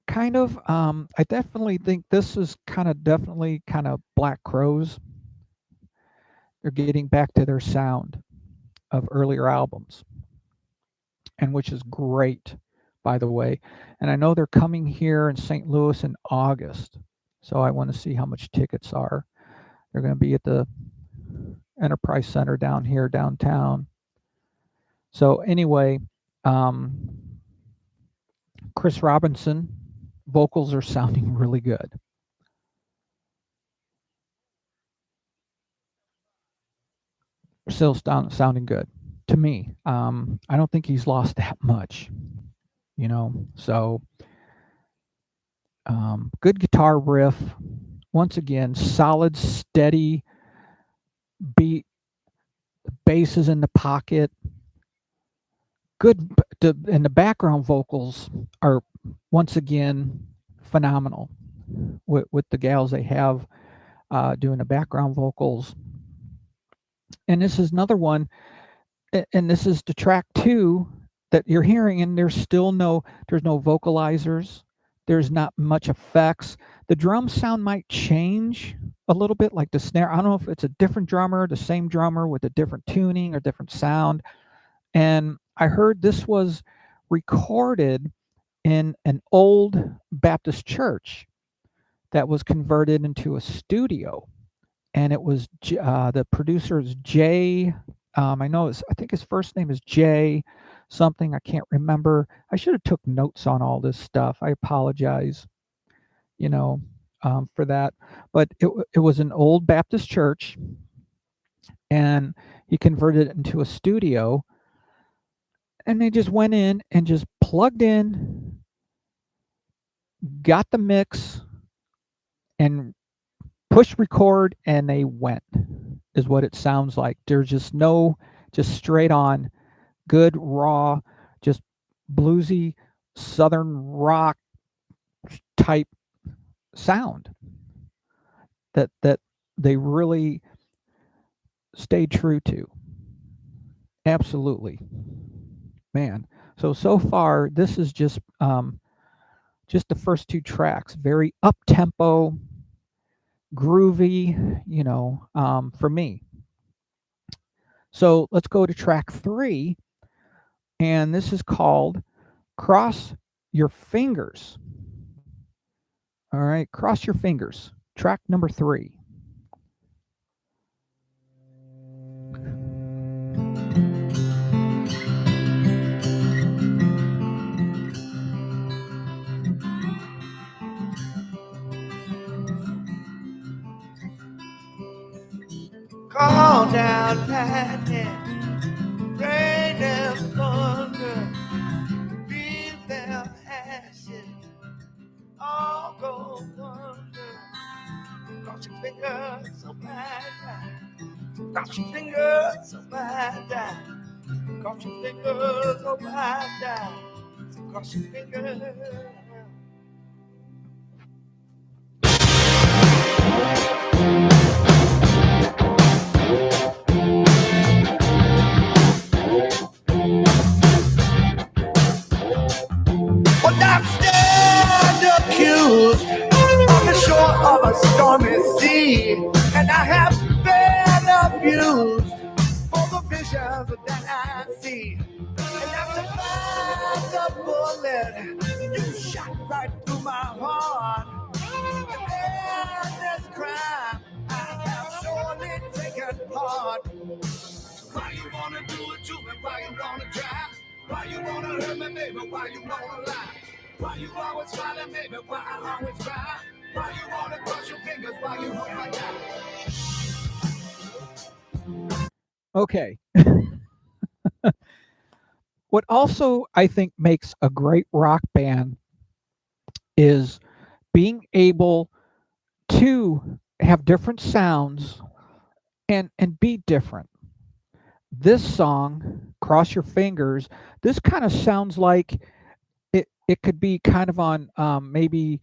kind of. I definitely think this is definitely kind of Black Crowes. They're getting back to their sound of earlier albums, and which is great, by the way. And I know they're coming here in St. Louis in August, so I want to see how much tickets are. They're going to be at the Enterprise Center down here downtown. So anyway, um, Chris Robinson vocals are sounding really good. Still sounding good to me. I don't think he's lost that much, you know. So good guitar riff. Once again, solid, steady beat. The bass is in the pocket. Good, and the background vocals are once again phenomenal with the gals they have doing the background vocals. And this is another one, and this is the track two that you're hearing, and there's no vocalizers, there's not much effects. The drum sound might change a little bit, like the snare. I don't know if it's a different drummer, the same drummer with a different tuning or different sound. And I heard this was recorded in an old Baptist church that was converted into a studio. And it was the producer is Jay. I think his first name is Jay something. I can't remember. I should have took notes on all this stuff. I apologize, you know, for that. But it was an old Baptist church, and he converted it into a studio. And they just went in and just plugged in, got the mix, and push record, and they went. Is what it sounds like. There's just straight on good raw, just bluesy southern rock type sound that they really stayed true to. Absolutely, man. So far, this is just the first two tracks, very up tempo, groovy, for me. So let's go to track 3, and this is called Cross Your Fingers. All right, Cross Your Fingers, track number 3. Call down lightning, rain and thunder, leave them ashes, all go wonder. Cross your fingers, so bad. Cross your fingers, so bad. Cross your fingers, so bad. Cross your fingers. But I stand accused on the shore of a stormy sea, and I have been abused for the visions that I see. And I survived the bullet you shot right through my heart. And in this crime I have surely taken part. Why you wanna do it to me? Why you wanna try? Why you wanna hurt me, baby? Why you wanna lie? Why you always smiling, baby? Why I always cry? Why you wanna cross your fingers? Why you hope I die? Okay. What also I think makes a great rock band is being able to have different sounds and be different. This song, Cross Your Fingers, this kind of sounds like it could be kind of on maybe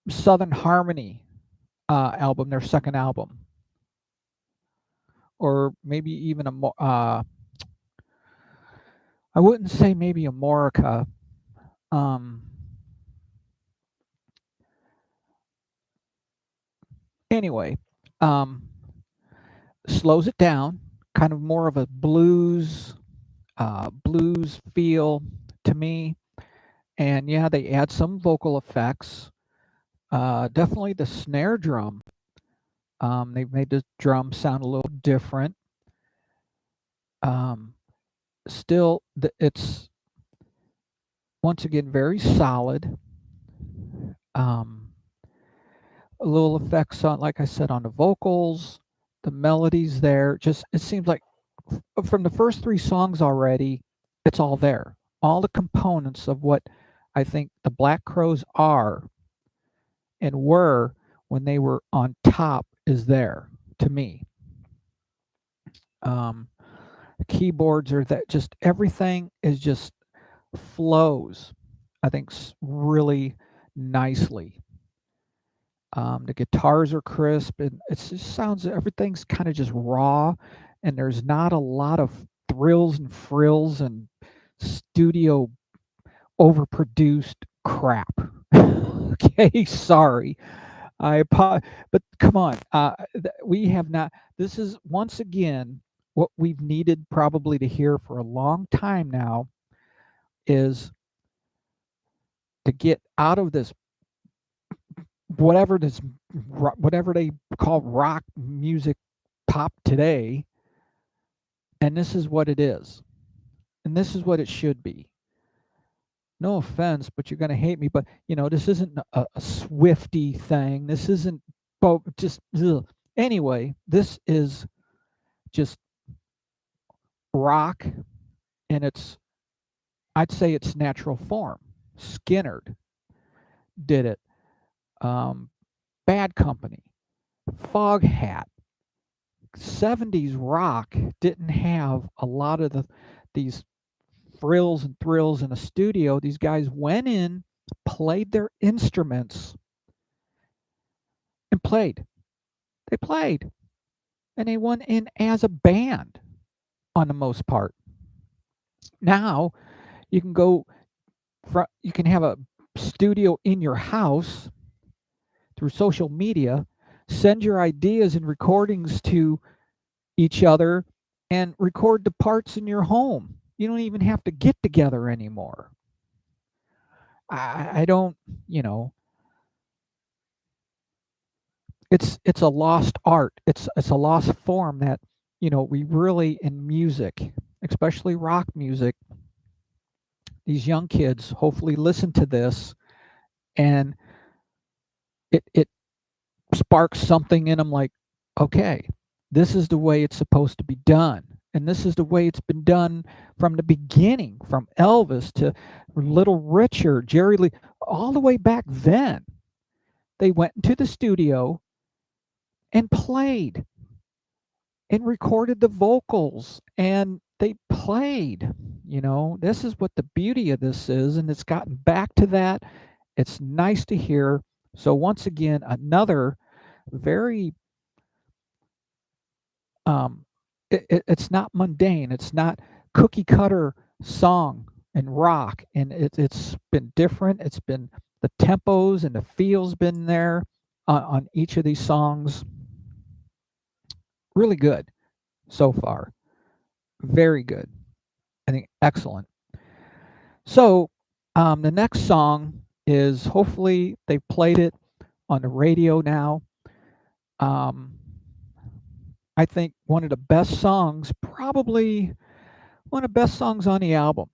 Southern Harmony album, their second album, or maybe even I wouldn't say maybe Amorica. Um, anyway, um, slows it down, kind of more of a blues feel to me. And yeah, they add some vocal effects. Definitely the snare drum. They've made the drum sound a little different. Um, Still, it's once again very solid. Um, a little effects on, like I said, on the vocals, the melodies there. Just it seems like from the first 3 songs already, it's all there. All the components of what I think the Black Crowes are and were when they were on top is there to me. Um, the keyboards are that just everything is just flows. I think really nicely. The guitars are crisp, and it just sounds everything's kind of just raw, and there's not a lot of thrills and frills and studio overproduced crap. Okay, sorry. But come on, we have not. This is once again what we've needed probably to hear for a long time now is to get out of this whatever they call rock music pop today, and this is what it is, and this is what it should be. No offense, but you're going to hate me, but this isn't a Swifty thing. This isn't just ugh. Anyway, this is just rock in its, I'd say, its natural form. Skinnerd did it. um, Bad Company, Foghat. 70s rock didn't have a lot of these frills and thrills in a studio. These guys went in, played their instruments, and played. They played, and they went in as a band on the most part. Now You can go you can have a studio in your house through social media, send your ideas and recordings to each other and record the parts in your home. You don't even have to get together anymore. I don't, you know, it's a lost art. It's a lost form that, we really in music, especially rock music, these young kids hopefully listen to this and it sparks something in them like, okay, this is the way it's supposed to be done. And this is the way it's been done from the beginning, from Elvis to Little Richard, Jerry Lee, all the way back then. They went into the studio and played and recorded the vocals and they played. This is what the beauty of this is, and it's gotten back to that. It's nice to hear. So once again, another very it's not mundane, it's not cookie cutter song and rock, and it's been different. It's been the tempos and the feels been there on each of these songs. Really good so far, very good. I think excellent. So the next song is, hopefully they played it on the radio now. um, I think one of the best songs, probably one of the best songs on the album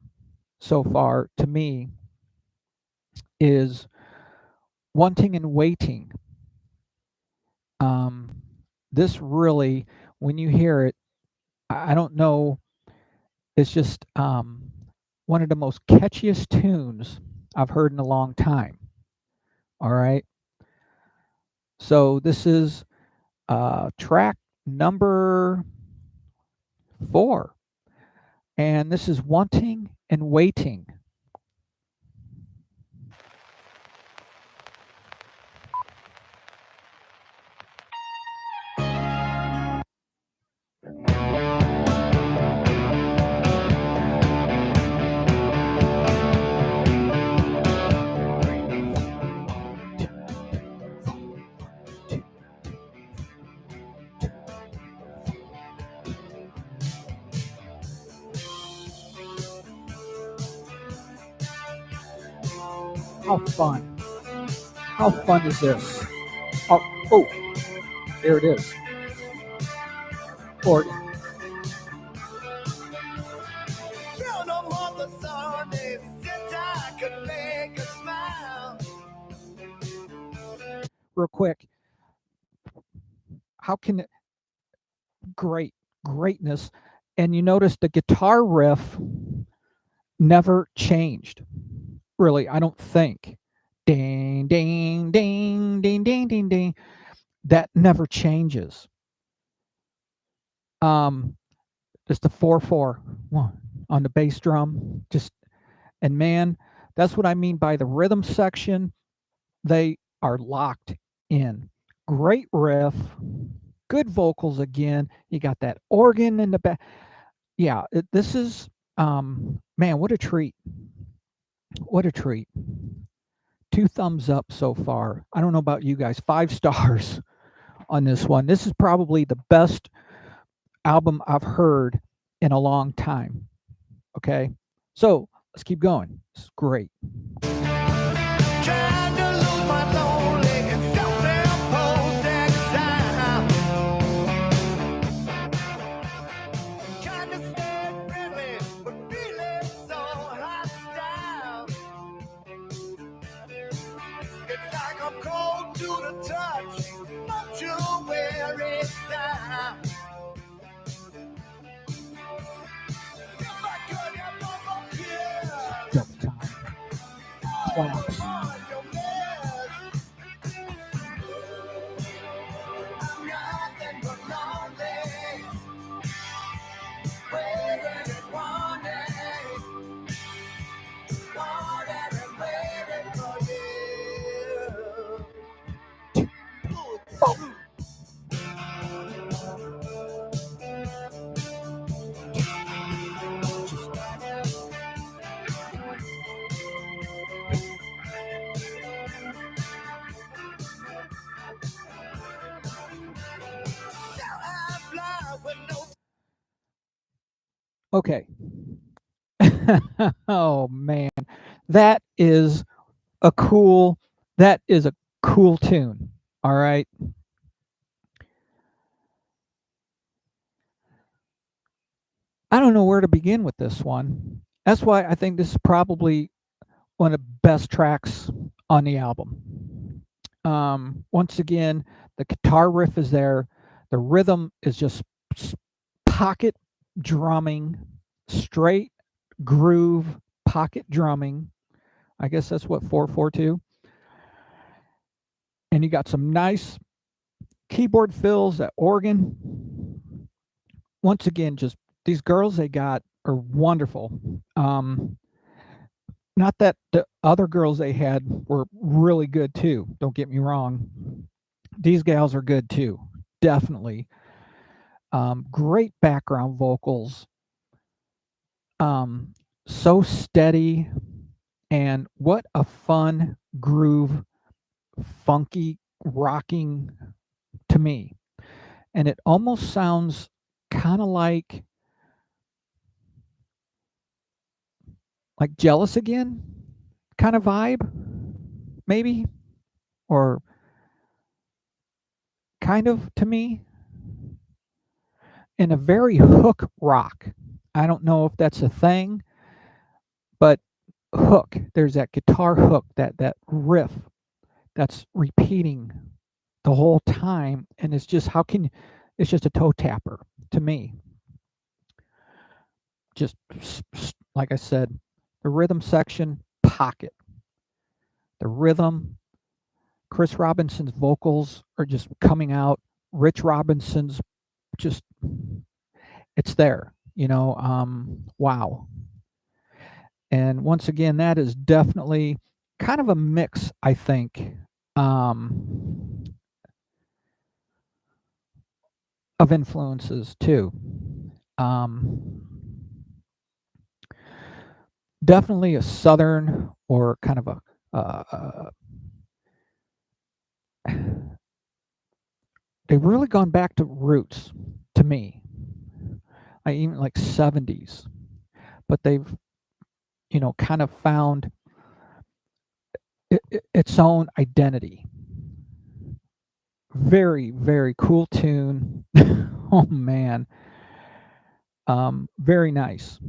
so far to me, is Wanting and Waiting. Um, this really, when you hear it, I don't know, it's just one of the most catchiest tunes I've heard in a long time. All right. So this is track number 4, and this is Wanting and Waiting. How fun. How fun is this? Oh, there it is. Organ. Real quick, how can it, greatness, and you notice the guitar riff never changed. Really, I don't think. Ding, ding, ding, ding, ding, ding, ding. That never changes. Just a 4/4 one on the bass drum. And man, that's what I mean by the rhythm section. They are locked in. Great riff, good vocals again. You got that organ in the back. Yeah, this is man, what a treat. What a treat. 2 thumbs up so far. I don't know about you guys. 5 stars on this one. This is probably the best album I've heard in a long time. Okay? So, let's keep going. It's great. Trying to lose my lonely and self-imposed exile. Trying to stay friendly, but feeling so hostile. It's like I'm cold to the touch, not your weary style. If I could have no more kiss. Double time. Claps. Okay. Oh man, that is a cool that is a cool tune. All right. I don't know where to begin with this one. That's why I think this is probably one of the best tracks on the album. Once again, the guitar riff is there. The rhythm is just pocket drumming, straight groove pocket drumming. I guess that's what 442. And you got some nice keyboard fills, that organ. Once again, just these girls they got are wonderful. Um, Not that the other girls they had were really good too. Don't get me wrong. These gals are good too. Definitely. Great background vocals. Um, so steady. And what a fun groove, funky, rocking to me. And it almost sounds kind of like Jealous Again kind of vibe, maybe, or kind of to me, in a very hook rock. I don't know if that's a thing, but hook. There's that guitar hook, that riff that's repeating the whole time, and it's just it's just a toe tapper to me. Just like I said, the rhythm section, pocket. The rhythm, Chris Robinson's vocals are just coming out. Rich Robinson's just it's there, wow. And once again, that is definitely kind of a mix, I think, um, of influences too. Um, Definitely a southern or kind of they've really gone back to roots to me. I even like 70s, but they've kind of found its own identity. Very, very cool tune. Oh man, very nice.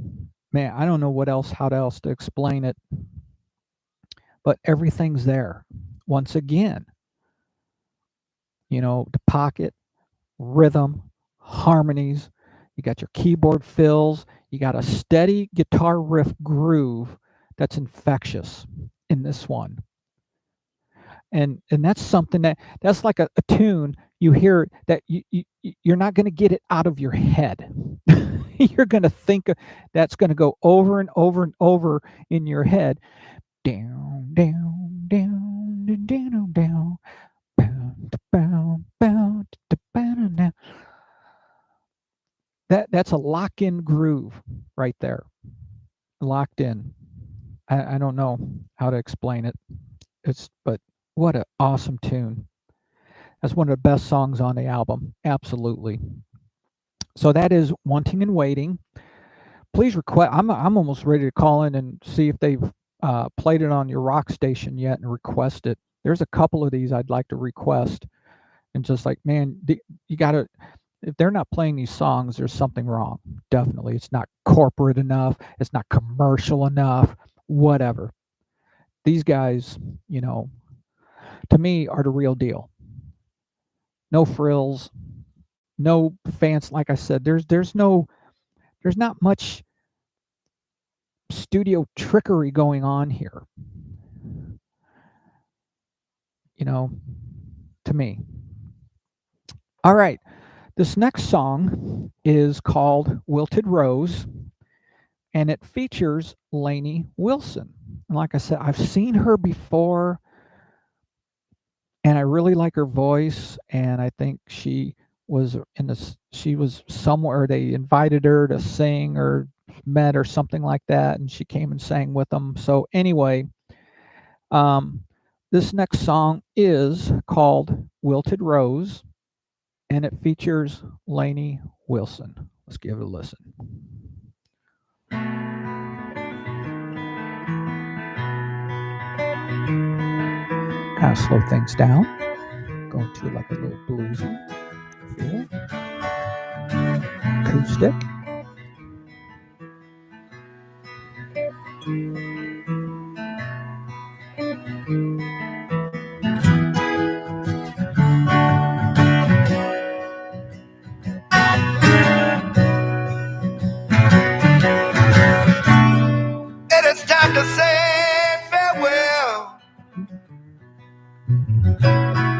Man, I don't know how else to explain it, but everything's there. Once again, the pocket, rhythm, harmonies. You got your keyboard fills. You got a steady guitar riff groove that's infectious in this one. And that's something that's like a tune you hear that you're not going to get it out of your head. You're going to think that's going to go over and over and over in your head. Down, down, down, down, down, down, down, down, down, down. That's a lock-in groove right there. Locked in. I don't know how to explain it. But what an awesome tune. That's one of the best songs on the album. Absolutely. So that is Wanting and Waiting. Please request. I'm almost ready to call in and see if they've played it on your rock station yet and request it. There's a couple of these I'd like to request, and just like, man, you gotta. If they're not playing these songs, there's something wrong. Definitely, it's not corporate enough. It's not commercial enough. Whatever. These guys, to me, are the real deal. No frills, no fancy. Like I said, there's not much studio trickery going on here. You know, to me. All right, this next song is called "Wilted Rose," and it features Lainey Wilson. And like I said, I've seen her before, and I really like her voice. And I think she was somewhere. They invited her to sing or met or something like that, and she came and sang with them. So anyway, um, this next song is called "Wilted Rose," and it features Lainey Wilson. Let's give it a listen. kind of slow things down, go into like a little bluesy feel, acoustic. It is time to say farewell.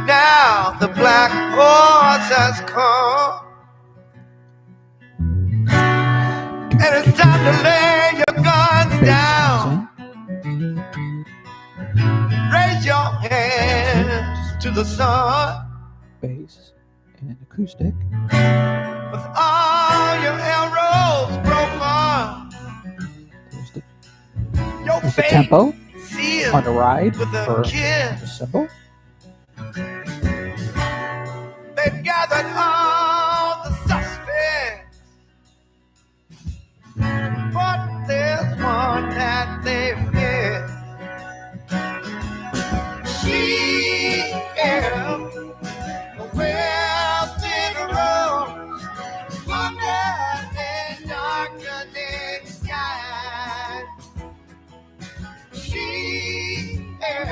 Now the black horse has come. And it's time to lay your guns down. Raise your hands to the sun. Bass and acoustic. With all your arrows broken. Your There's the fate tempo sealed on the ride with a for kiss. the cymbal. They've gathered all the suspects, but there's one that they've missed. She is the wealth in the road, under and darkening sky. She is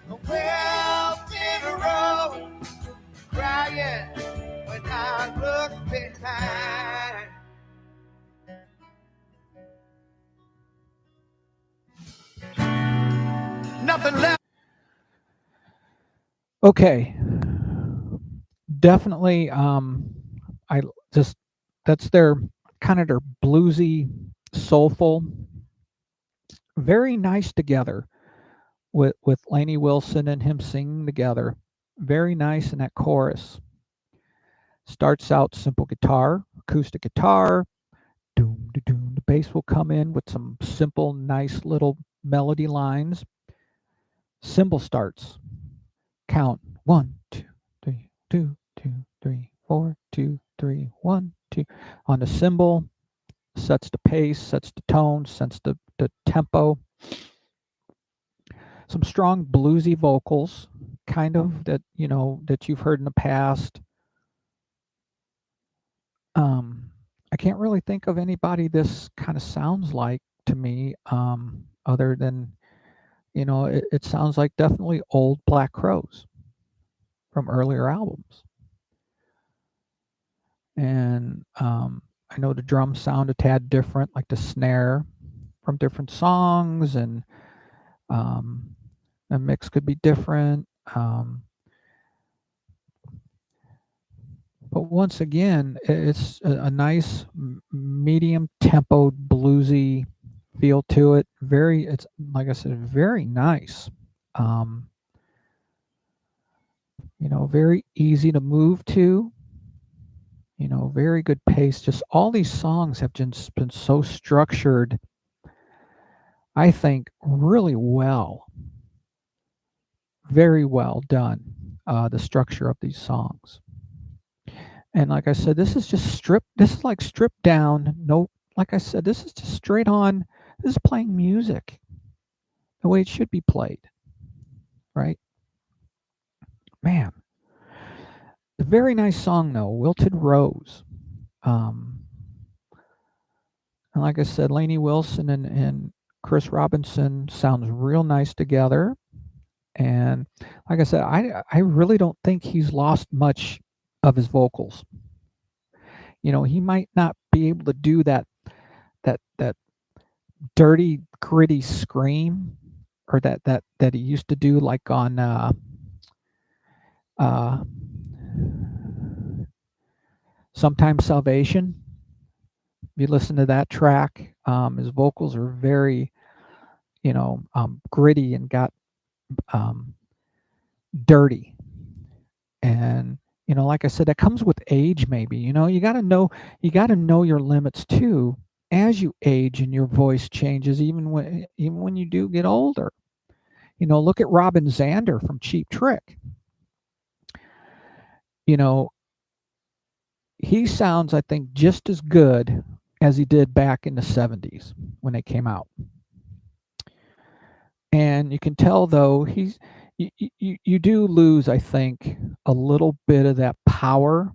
the wealth in the road, crying when I look behind. Nothing left. Okay. Definitely I just that's their kind of their bluesy, soulful, very nice together with Lainey Wilson and him singing together. Very nice in that chorus. Starts out simple guitar, acoustic guitar, doom da doom. The bass will come in with some simple, nice little melody lines. Cymbal starts. Count 1, 2, 3, 2, 2, 3, 4, 2, 3, 1, 2. On the cymbal, sets the pace, sets the tone, sets the tempo. Some strong bluesy vocals, kind of that that you've heard in the past. I can't really think of anybody this kind of sounds like to me, other than it sounds like definitely old Black Crowes from earlier albums. And I know the drums sound a tad different, like the snare from different songs, and the mix could be different. But once again, it's a nice medium tempoed bluesy feel to it. It's like I said, very nice. Very easy to move to. Very good pace. Just all these songs have just been so structured, I think, really well. Very well done, the structure of these songs. And like I said, this is like stripped down. No, like I said, this is just straight on. This is playing music the way it should be played, right? Man, a very nice song though, Wilted Rose. And like I said, Lainey Wilson and Chris Robinson sounds real nice together. And like I said, I really don't think he's lost much of his vocals. He might not be able to do that dirty, gritty scream, or that he used to do, like on Sometimes Salvation. If you listen to that track, his vocals are very, gritty and got dirty. And like I said, that comes with age. Maybe you got to know your limits too as you age, and your voice changes even when you do get older. Look at Robin Zander from Cheap Trick. He sounds, I think, just as good as he did back in the 70s when they came out. And you can tell, though, you do lose, I think, a little bit of that power.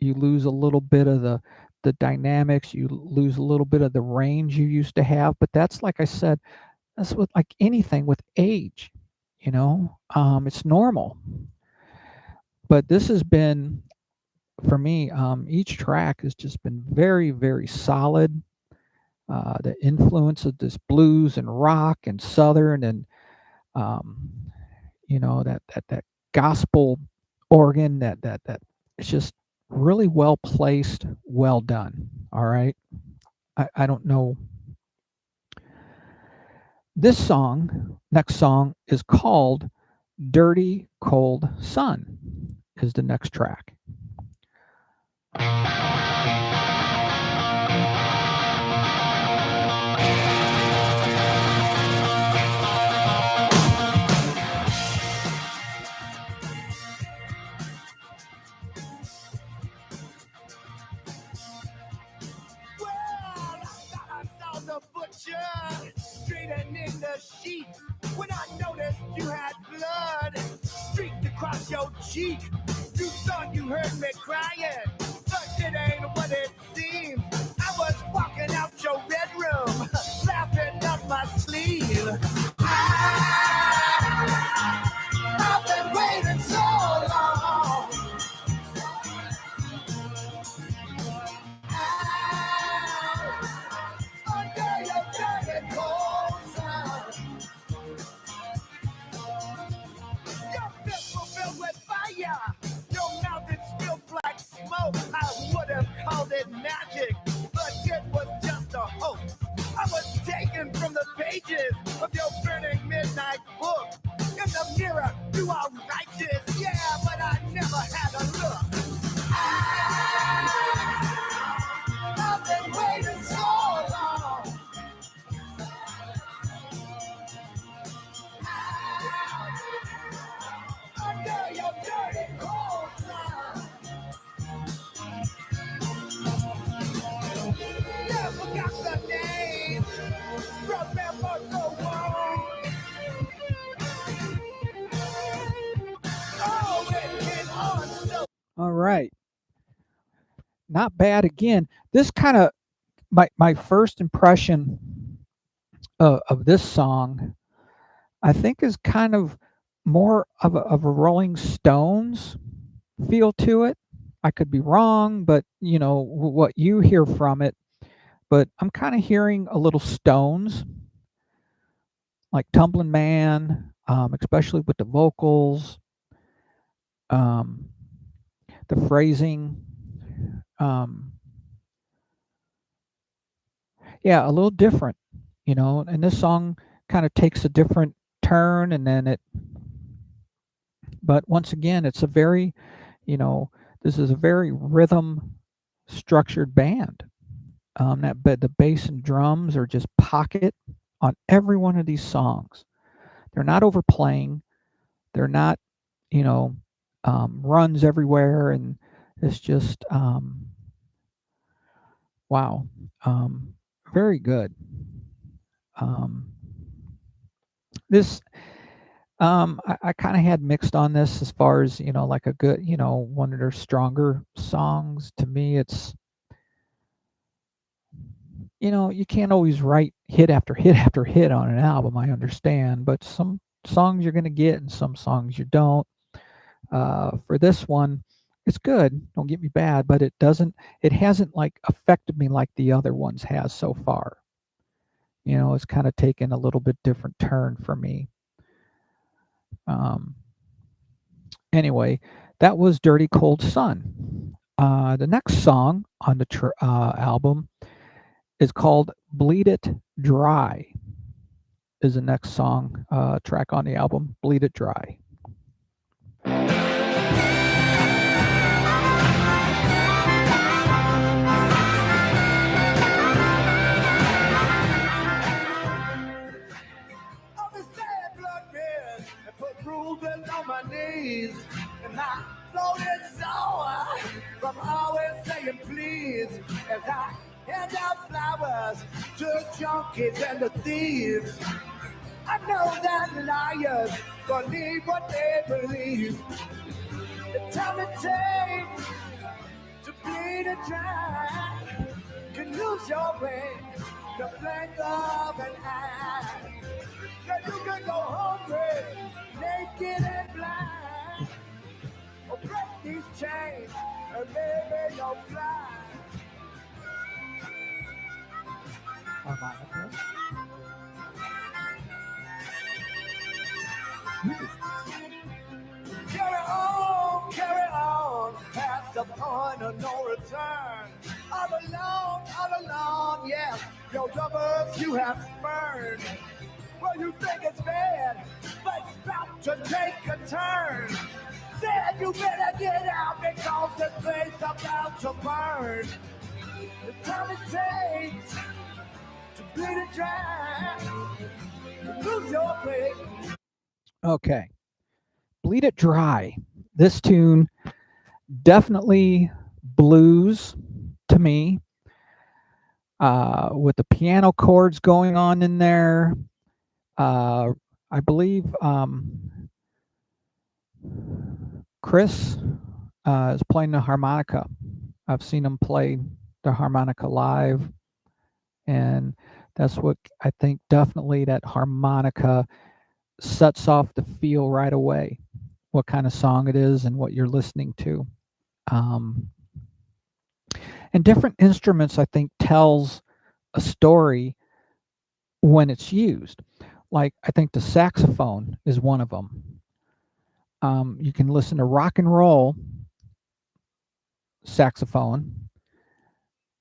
You lose a little bit of the dynamics. You lose a little bit of the range you used to have. But that's like I said, that's with like anything with age. It's normal. But this has been for me. Each track has just been very, very solid. The influence of this blues and rock and southern and um, that gospel organ that it's just really well placed, well done. All right. I don't know. This song, next song, is called Dirty Cold Sun, is the next track. Well, I thought I saw the butcher straighten in the sheets when I noticed you had blood streaked across your cheek. You thought you heard me crying, but it ain't what it seems. I was walking out your bedroom, laughing up my sleeve. I've been waiting so long. Under your dirty cold sun. Your fist was filled with fire. Your mouth is still black smoke. I would have called it magic, but it was just a hoax. I was taken from the pages of your burning midnight book. In the mirror, you are righteous, yeah, but I never had a look. I've been waiting so long. Under your dirty cold sun. Never got the name. Remember the one. Oh, it went on so. All right. Not bad again. This kind of my first impression of this song, I think, is kind of more of a Rolling Stones feel to it. I could be wrong, but what you hear from it. But I'm kind of hearing a little Stones, like Tumbling Man, especially with the vocals, um, the phrasing. Um, yeah, a little different, and this song kind of takes a different turn, and then but once again, it's a very, you know, this is a very rhythm structured band. The bass and drums are just pocket on every one of these songs. They're not overplaying. They're not, you know, runs everywhere, and it's just wow, very good. Um, this I kind of had mixed on this as far as like a good one of their stronger songs. To me, it's you can't always write hit after hit after hit on an album. I understand, but some songs you're gonna get and some songs you don't. For this one, it's good. Don't get me bad, but it hasn't like affected me like the other ones has so far. It's kind of taken a little bit different turn for me. Um, anyway, that was Dirty Cold Sun. The next song on the album is called Bleed It Dry, is the next song track on the album, Bleed It Dry. Bruising on my knees, and I floated sour from always saying please as I hand out flowers to junkies and the thieves. I know that liars believe what they believe. The time it takes to bleed it dry can lose your way, the blink of an eye. Now you can go hungry, naked and blind, or break these chains and maybe you'll fly. Harmonica. Carry on, past the point of no return. All alone, yes, your lovers you have spurned. Well, you think it's bad, but it's about to take a turn. Said you better get out because this place about to burn. The time it takes to bleed it dry, to lose your way. Okay. Bleed It Dry. This tune definitely blues to me, with the piano chords going on in there. Uh, I believe Chris is playing the harmonica. I've seen him play the harmonica live, and that's what I think definitely that harmonica sets off the feel right away, what kind of song it is and what you're listening to. Um, and different instruments, I think, tells a story when it's used. Like I think the saxophone is one of them. You can listen to rock and roll saxophone,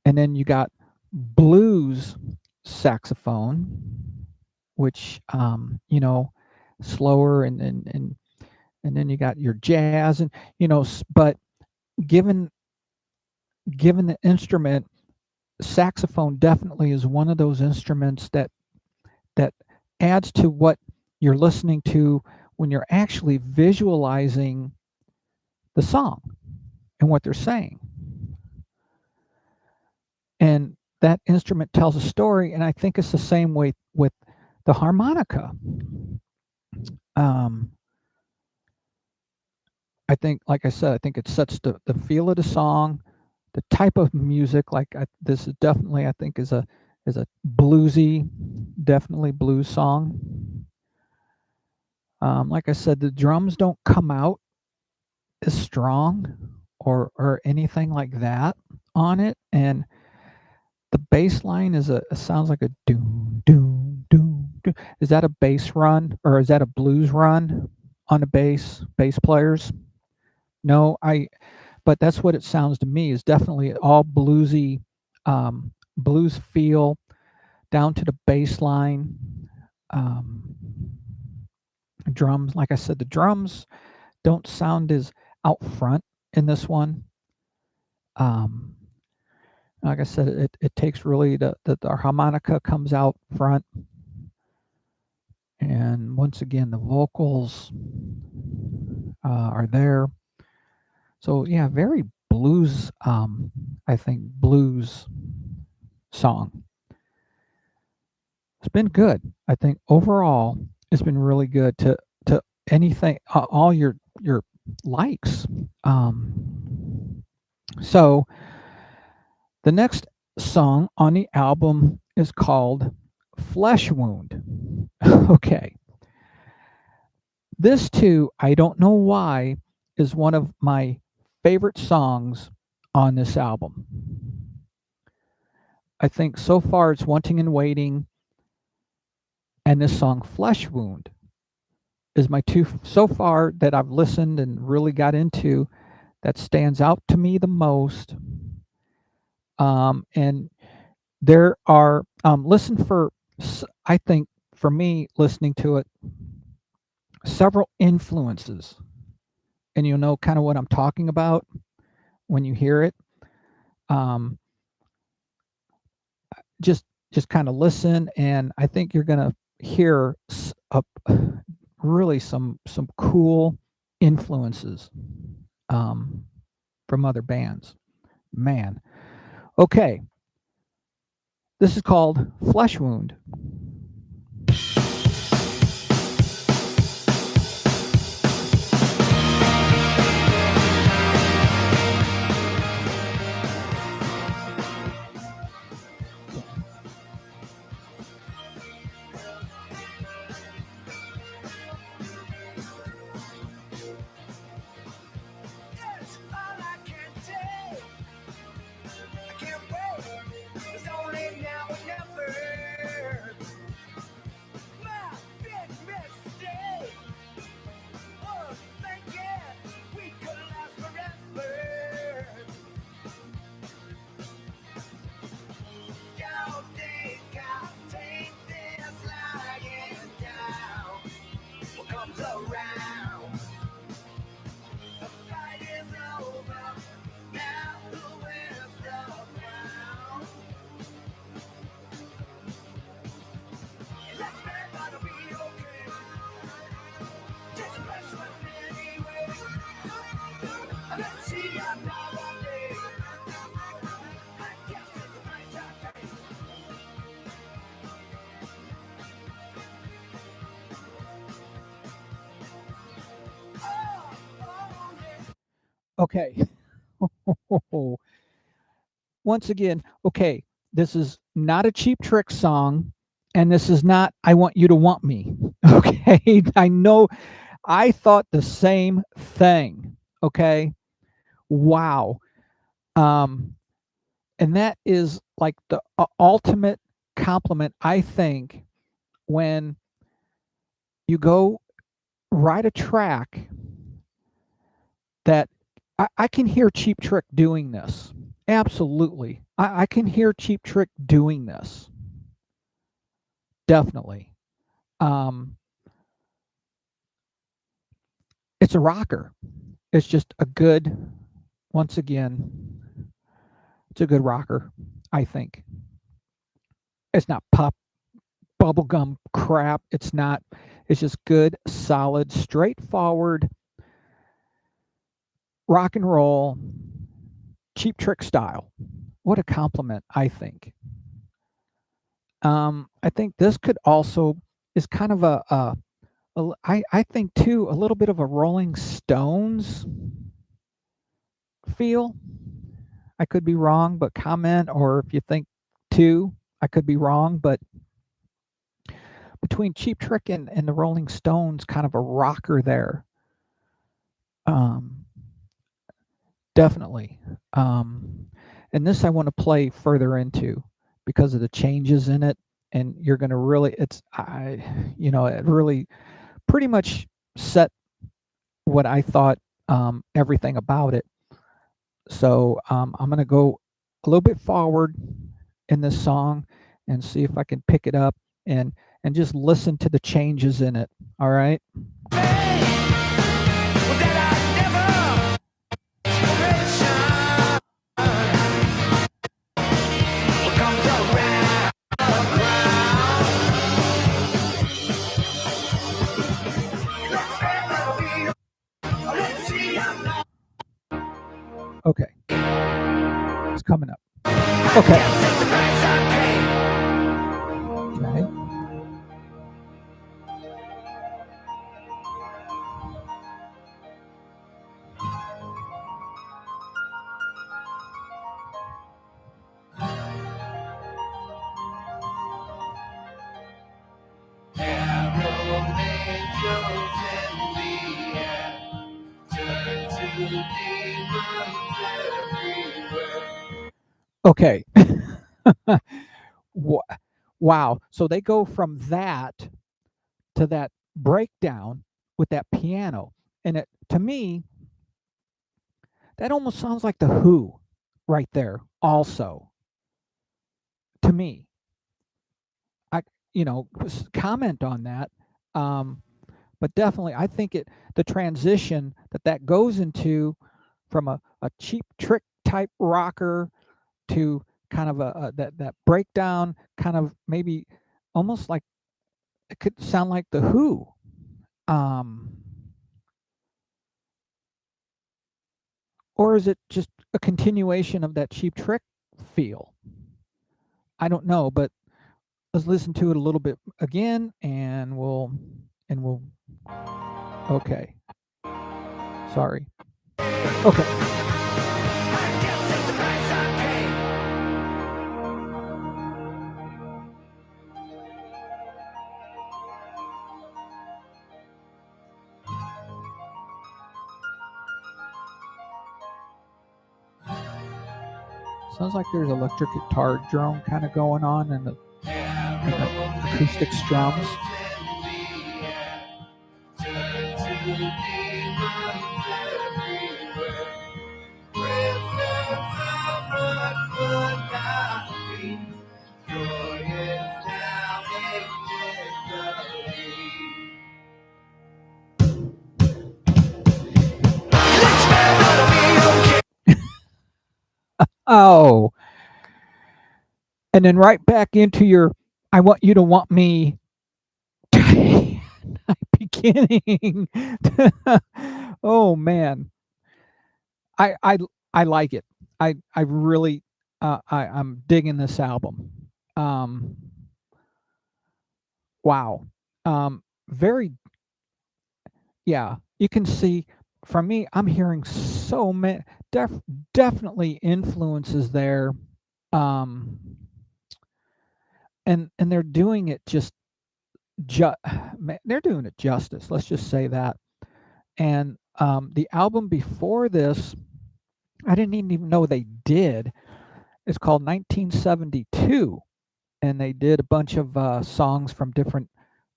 and then you got blues saxophone, which slower, and then you got your jazz, and but given given the instrument, saxophone definitely is one of those instruments that adds to what you're listening to when you're actually visualizing the song and what they're saying. And that instrument tells a story, and I think it's the same way with the harmonica. Um, I think, like I said, I think it sets the feel of the song, the type of music. This is definitely, I think, is a bluesy, definitely blues song. Like I said, the drums don't come out as strong or anything like that on it, and the bass line sounds like a doom doom doom doom. Is that a bass run or is that a blues run on the bass players? No, but that's what it sounds to me, is definitely all bluesy, blues feel down to the bass line. Um, Drums, like I said, the drums don't sound as out front in this one. Um, like I said, it takes really the harmonica comes out front, and once again the vocals are there. So yeah, very blues. I think blues song. It's been good. I think overall it's been really good to anything, all your likes. So the next song on the album is called Flesh Wound. Okay. This too, I don't know why, is one of my favorite songs on this album. I think so far it's Wanting and Waiting, and this song Flesh Wound is my two so far that I've listened and really got into, that stands out to me the most. And there are I think for me listening to it, several influences, and you'll know kind of what I'm talking about when you hear it. Um, just kind of listen, and I think you're gonna hear really some cool influences from other bands. Man, okay, this is called Flesh Wound. Okay. Once again, okay, this is not a Cheap Trick song, and this is not I Want You to Want Me. Okay. I know I thought the same thing. Okay. Wow. Um, and that is like the ultimate compliment, I think, when you go ride a track that I can hear Cheap Trick doing this. Absolutely. I can hear Cheap Trick doing this. Definitely. Um, it's a rocker. It's just a good, once again, it's a good rocker, I think. It's not pop bubblegum crap. It's not. It's just good, solid, straightforward rock and roll, Cheap Trick style. What a compliment, I think. I think this could also is kind of I think too a little bit of a Rolling Stones feel. I could be wrong, but comment or if you think too, I could be wrong, but between Cheap Trick and the Rolling Stones, kind of a rocker there. Um, Definitely. Um, and this I want to play further into because of the changes in it. And you're going to really, it really pretty much set what I thought, everything about it. So I'm going to go a little bit forward in this song and see if I can pick it up and just listen to the changes in it. All right. Okay. It's coming up. Okay. Okay. Okay. Wow. So they go from that to that breakdown with that piano. And it to me, that almost sounds like the Who right there also. To me. I comment on that. Um, but definitely I think the transition that goes into from a cheap trick type rocker to kind of that breakdown kind of maybe almost like it could sound like the Who. Um, or is it just a continuation of that cheap trick feel? I don't know, but let's listen to it a little bit again and we'll okay. Sorry. Okay. Sounds like there's electric guitar drone kind of going on and the acoustic strums. Oh, and then right back into your I want you to want me beginning. Oh man. I I I like it. I really I'm digging this album. Um wow. Very yeah, you can see from me, I'm hearing so many definitely influences there, um, and they're doing it just ju- they're doing it justice. Let's just say that. And the album before this, I didn't even know they did. It's called 1972, and they did a bunch of songs from different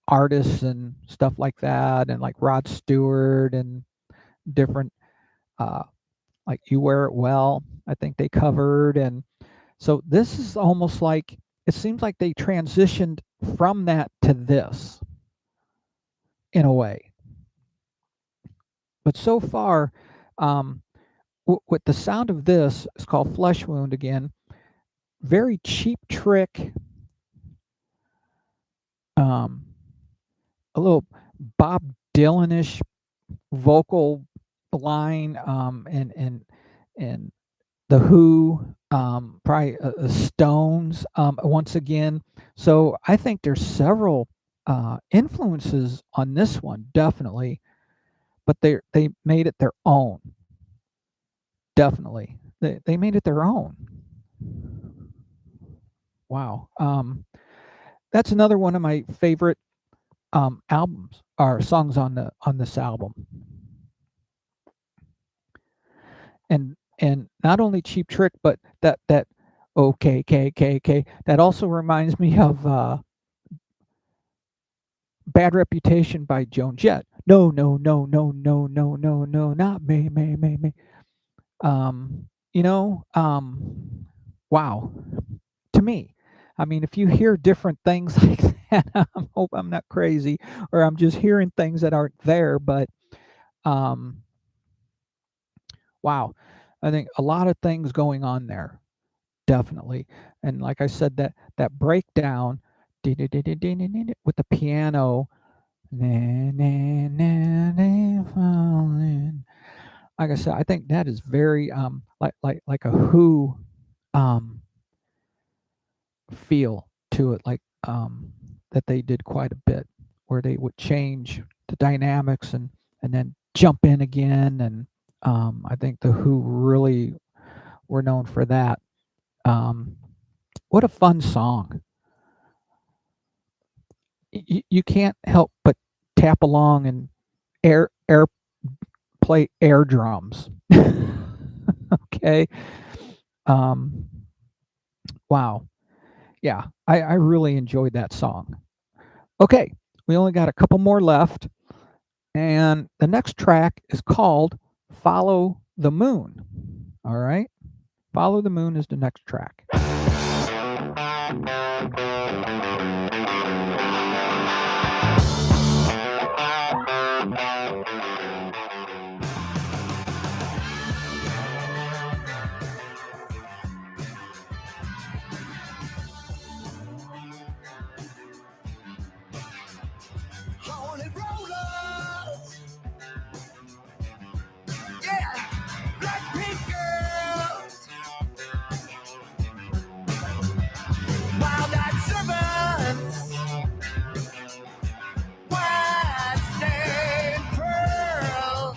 artists and stuff like that, and like Rod Stewart and different uh, like "You Wear It Well." I think they covered, and so this is almost like it seems like they transitioned from that to this in a way. But so far, um, with the sound of this, it's called Flesh Wound again. Very Cheap Trick, um, a little Bob Dylanish vocal line, and the Who, probably Stones, once again. So I think there's several influences on this one, definitely, but they made it their own. Definitely, they made it their own. Wow. That's another one of my favorite albums or songs on this album. And not only Cheap Trick, but that OKKKK, that also reminds me of Bad Reputation by Joan Jett. No, no, no, no, no, no, no, no, not me, me, me, me. You know, wow. To me, I mean, if you hear different things like that, I hope I'm not crazy, or I'm just hearing things that aren't there. But um, wow, I think a lot of things going on there, definitely. And like I said, that breakdown with the piano, na, na, na, na, falling. Like I said, I think that is very like a Who um feel to it, like that they did quite a bit, where they would change the dynamics and then jump in again. And I think the Who really were known for that. Um, what a fun song! You can't help but tap along and air play air drums. Okay. Um, wow. Yeah, I really enjoyed that song. Okay, we only got a couple more left, and the next track is called Follow the Moon. All right, Follow the Moon is the next track. Holy rollers, yeah, black pink girls, wild-eyed servants, wide-stained pearls,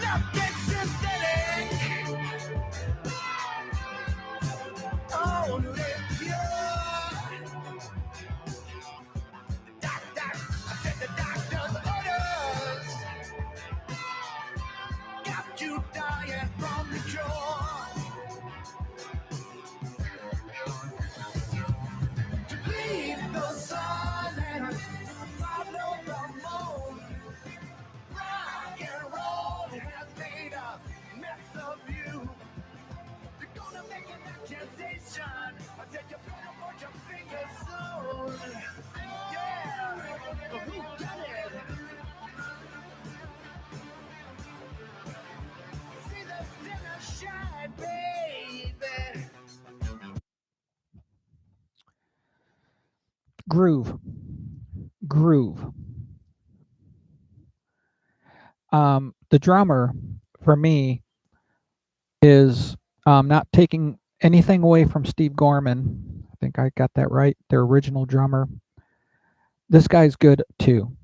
nothing synthetic, only pure. Doctor, I said the doctor's orders got you dying from the cure. To leave the sun and follow the moon. Rock and roll has made a mess of you. They're gonna make an accusation. I said you better put your fingers soon. Yeah, but who done it? See the sinner shine, baby. Groove, groove. The drummer for me is not taking anything away from Steve Gorman. I think I got that right. Their original drummer. This guy's good too.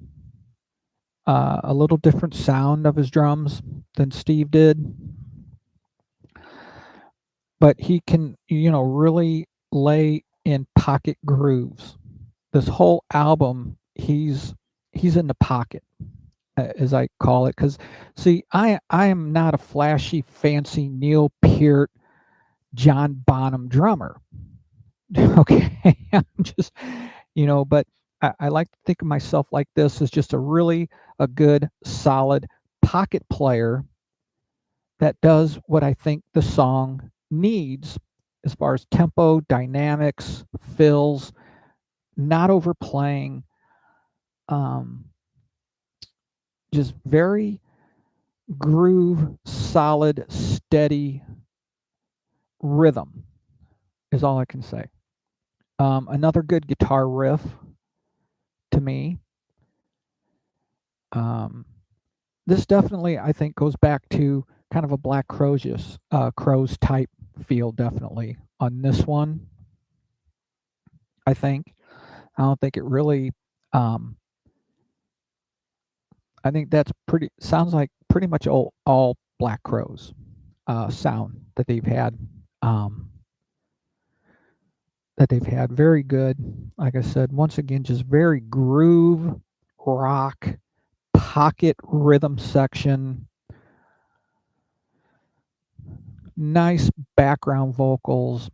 a little different sound of his drums than Steve did, but he can, really lay in pocket grooves. This whole album, he's in the pocket, as I call it. Because see, I am not a flashy, fancy Neil Peart, John Bonham drummer. Okay, I'm just, but I like to think of myself like this as just a good, solid pocket player that does what I think the song needs as far as tempo, dynamics, fills, not overplaying, um, just very groove, solid, steady rhythm is all I can say. Another good guitar riff to me. This definitely, I think, goes back to kind of a Black Crowes type feel, definitely on this one. I think. I don't think it really. I think that's sounds like pretty much all Black Crowes sound that they've had. Very good. Like I said, once again, just very groove rock pocket rhythm section. Nice background vocals.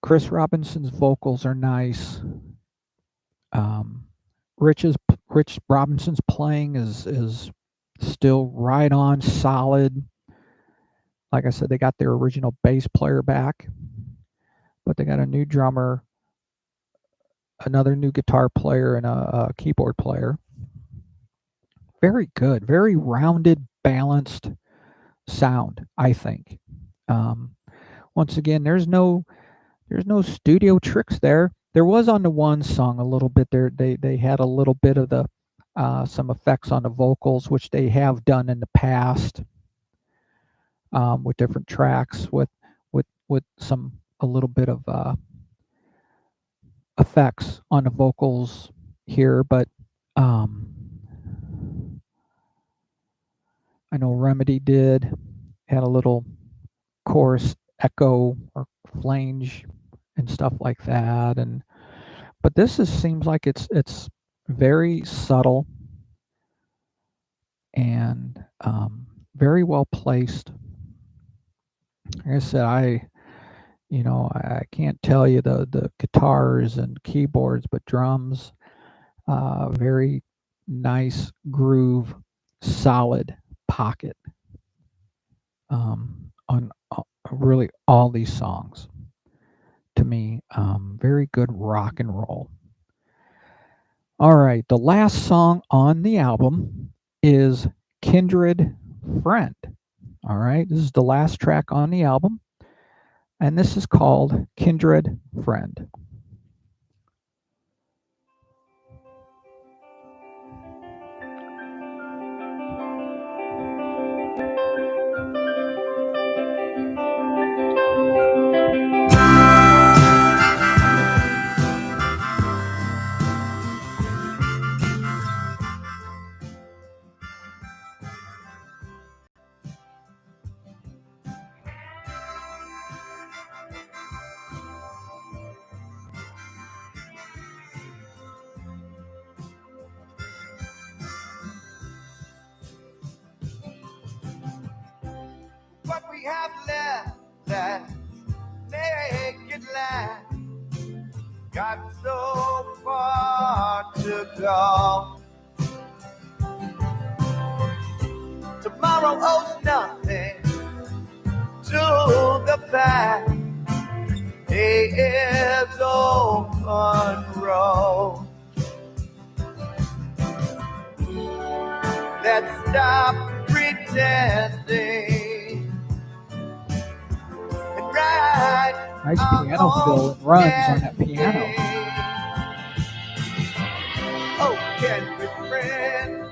Chris Robinson's vocals are nice. Rich Robinson's playing is still right on, solid. Like I said, they got their original bass player back, but they got a new drummer, another new guitar player, and a keyboard player. Very good, very rounded, balanced sound, I think. Once again, there's no studio tricks there. There was on the one song a little bit there. They had a little bit of the some effects on the vocals, which they have done in the past with different tracks with some a little bit of effects on the vocals here, but I know Remedy had a little chorus echo or flange and stuff like that, but this seems like it's very subtle and very well placed. Like I said, I can't tell you the guitars and keyboards, but drums, very nice groove, solid pocket on really all these songs. To me, very good rock and roll. All right, the last song on the album is Kindred Friend. All right, this is the last track on the album, and this is called Kindred Friend. What we have left that naked land got so far to go. Tomorrow owes nothing to the past. Day is open road. Let's stop pretending. Nice piano fill. It runs on that piano. Oh, kindred friend,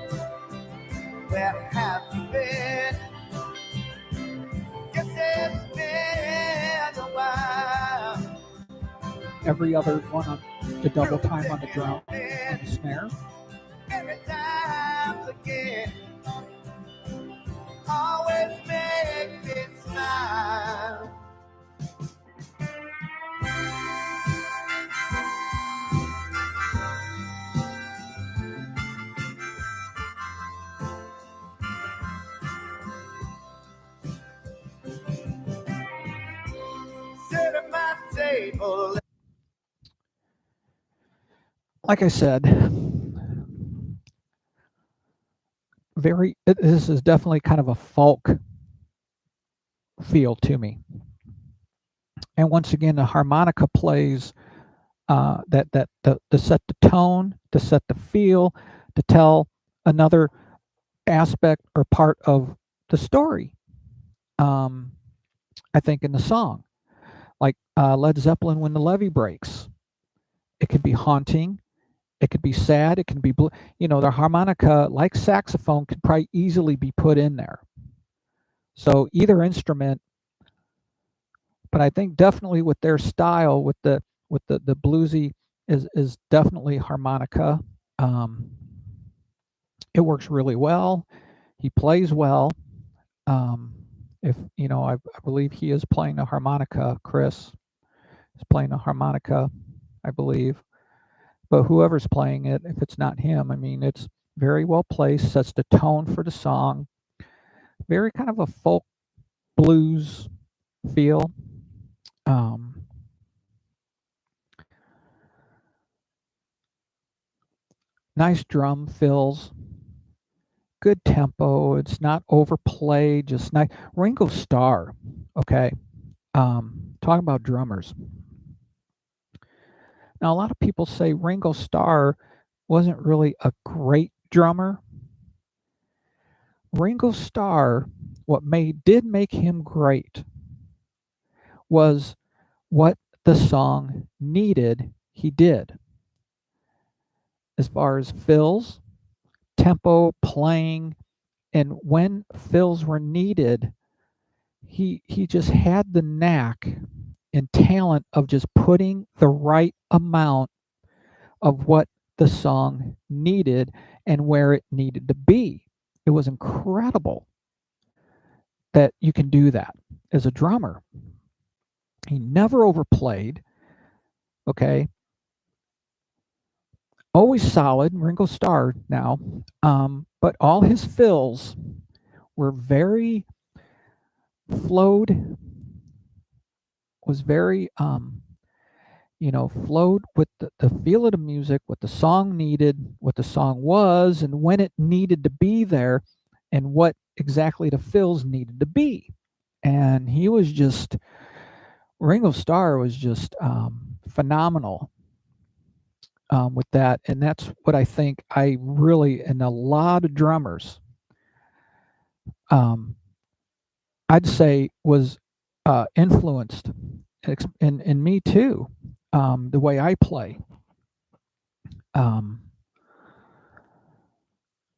where have you been? Guess it's been a while. Every other one on the double time on the drum, on the snare. Every time again. Always make me smile. Sit at my table. Like I said, this is definitely kind of a folk feel to me. And once again, the harmonica plays to set the tone, to set the feel, to tell another aspect or part of the story. Um, I think in the song, like Led Zeppelin, "When the Levee Breaks," it could be haunting, it could be sad, it can be the harmonica, like saxophone, could probably easily be put in there. So either instrument, but I think definitely with their style, with the bluesy is definitely harmonica. Um, it works really well. He plays well. Um, if I believe he is playing the harmonica. Chris is playing the harmonica, I believe. But whoever's playing it, if it's not him, I mean, it's very well placed. Sets the tone for the song. Very kind of a folk blues feel. Um, nice drum fills. Good tempo. It's not overplayed. Just nice. Ringo Starr. Okay. Talking about drummers. Now, a lot of people say Ringo Starr wasn't really a great drummer. Ringo Starr, what did make him great was what the song needed, he did. As far as fills, tempo, playing, and when fills were needed, he just had the knack and talent of just putting the right amount of what the song needed and where it needed to be. It was incredible that you can do that as a drummer. He never overplayed, okay? Always solid, Ringo Starr now, but all his fills were very flowed, was very, flowed with the feel of the music, what the song needed, what the song was, and when it needed to be there, and what exactly the fills needed to be. And Ringo Starr was just phenomenal with that. And that's what I think and a lot of drummers, um, I'd say was influenced in me too, the way I play. Um,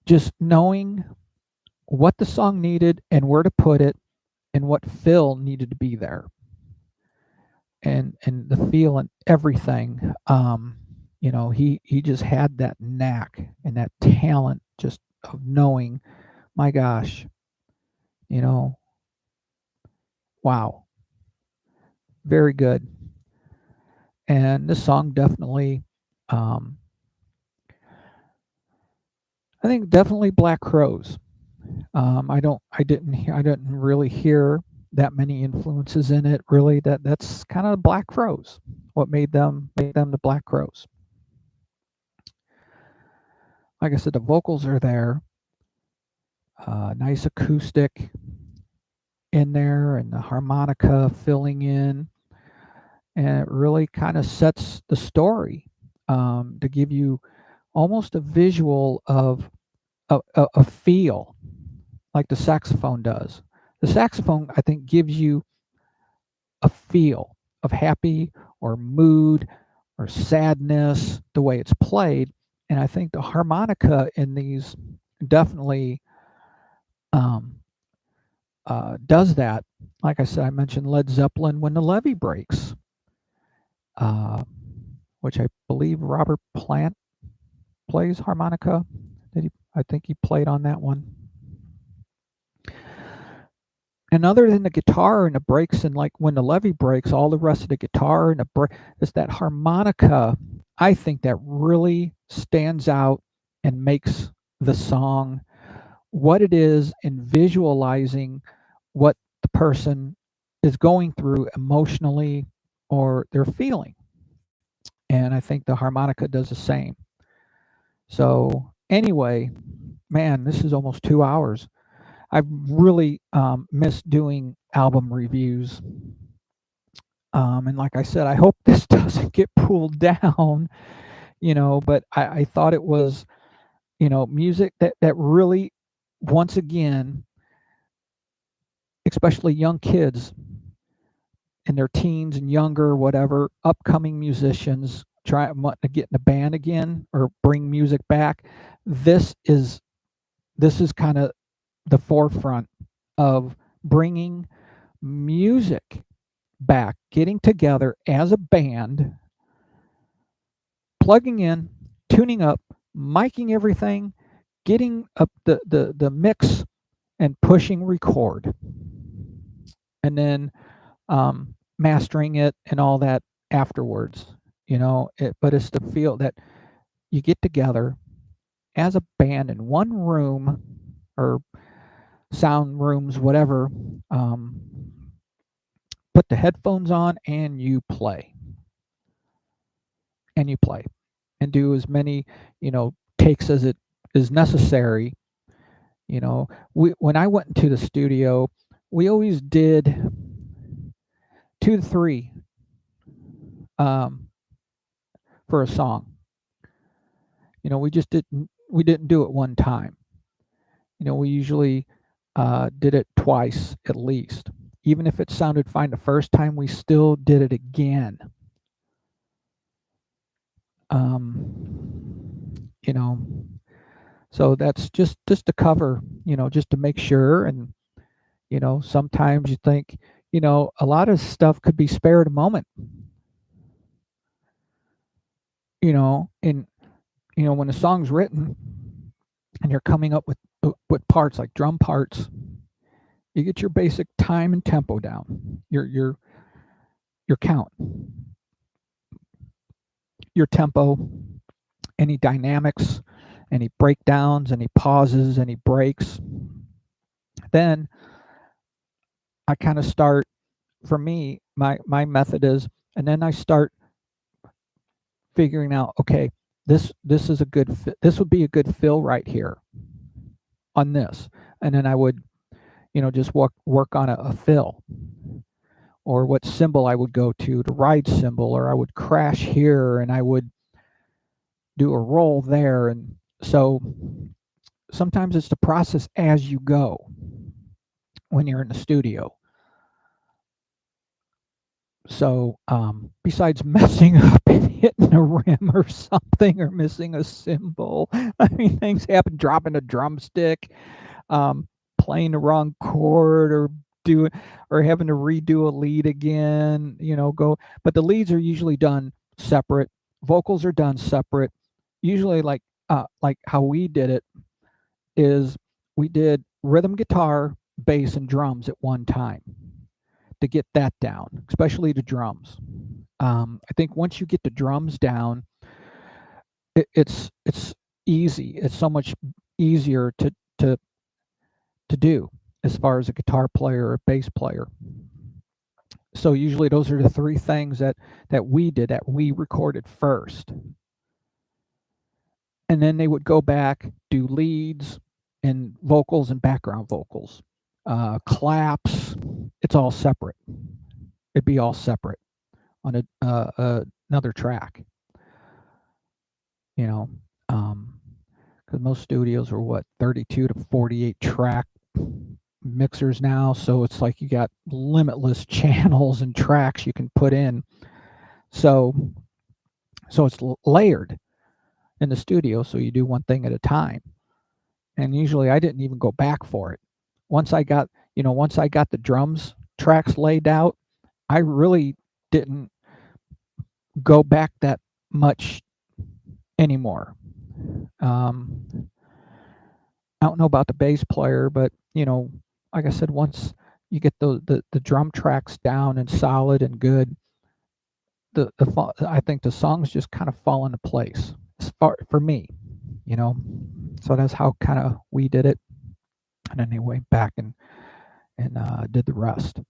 just knowing what the song needed and where to put it and what fill needed to be there and the feel and everything. He just had that knack and that talent just of knowing, my gosh, you know, wow, very good. And this song definitely, um, I think definitely Black Crows. I didn't really hear that many influences in it. Really, that's kind of Black Crows. What made them the Black Crows. Like I said, the vocals are there. Nice acoustic in there, and the harmonica filling in, and it really kind of sets the story to give you almost a visual of a feel like the saxophone does. The saxophone, I think, gives you a feel of happy or mood or sadness, the way it's played. And I think the harmonica in these definitely um, does that. Like I said, I mentioned Led Zeppelin, "When the Levee Breaks," uh, which I believe Robert Plant plays harmonica. Did he? I think he played on that one. And other than the guitar and the breaks, and like when the levee breaks, all the rest of the guitar and the break, it's that harmonica. I think that really stands out and makes the song what it is, in visualizing what the person is going through emotionally or they're feeling. And I think the harmonica does the same. So, anyway, man, this is almost 2 hours. I really miss doing album reviews. And like I said, I hope this doesn't get pulled down, but I thought it was, music that really, once again, especially young kids in their teens and younger, whatever, upcoming musicians wanting to get in a band again or bring music back. This is this is kind of the forefront of bringing music back, getting together as a band, plugging in, tuning up, miking everything, getting up the mix and pushing record, and then mastering it and all that afterwards. But it's the feel that you get together as a band in one room or sound rooms, whatever. Um, Put the headphones on and you play and do as many takes as it is necessary. When I went into the studio, we always did 2 to 3 um, for a song. We didn't do it one time. We usually did it twice at least. Even if it sounded fine the first time, we still did it again. You know, so that's just to cover, just to make sure. And sometimes you think, a lot of stuff could be spared a moment. And when a song's written and you're coming up with parts like drum parts, you get your basic time and tempo down, your count, your tempo, any dynamics, any breakdowns, any pauses, any breaks. Then I kind of start, for me, my method is, and then I start figuring out, okay, this is a good fit. This would be a good fill right here on this. And then I would, just work on a fill, or what cymbal I would go to the ride cymbal, or I would crash here and I would do a roll there. And so sometimes it's the process as you go when you're in the studio. So besides messing up and hitting a rim or something, or missing a cymbal, I mean, things happen, dropping a drumstick, playing the wrong chord, or having to redo a lead again, but the leads are usually done separate. Vocals are done separate. Usually, like how we did it is, we did rhythm guitar, bass, and drums at one time to get that down, especially the drums. I think once you get the drums down, it's easy. It's so much easier to to do as far as a guitar player or a bass player. So usually those are the three things that we recorded first. And then they would go back, do leads and vocals and background vocals. Claps, it's all separate. It'd be all separate on another track. You know, because most studios are 32 to 48 track mixers now, so it's like you got limitless channels and tracks you can put in. So it's layered in the studio, so you do one thing at a time. And usually I didn't even go back for it. Once I got the drums tracks laid out, I really didn't go back that much anymore. I don't know about the bass player, but like I said, once you get the drum tracks down and solid and good, I think the songs just kind of fall into place as far for me, you know. So that's how kind of we did it, and then they went back and did the rest: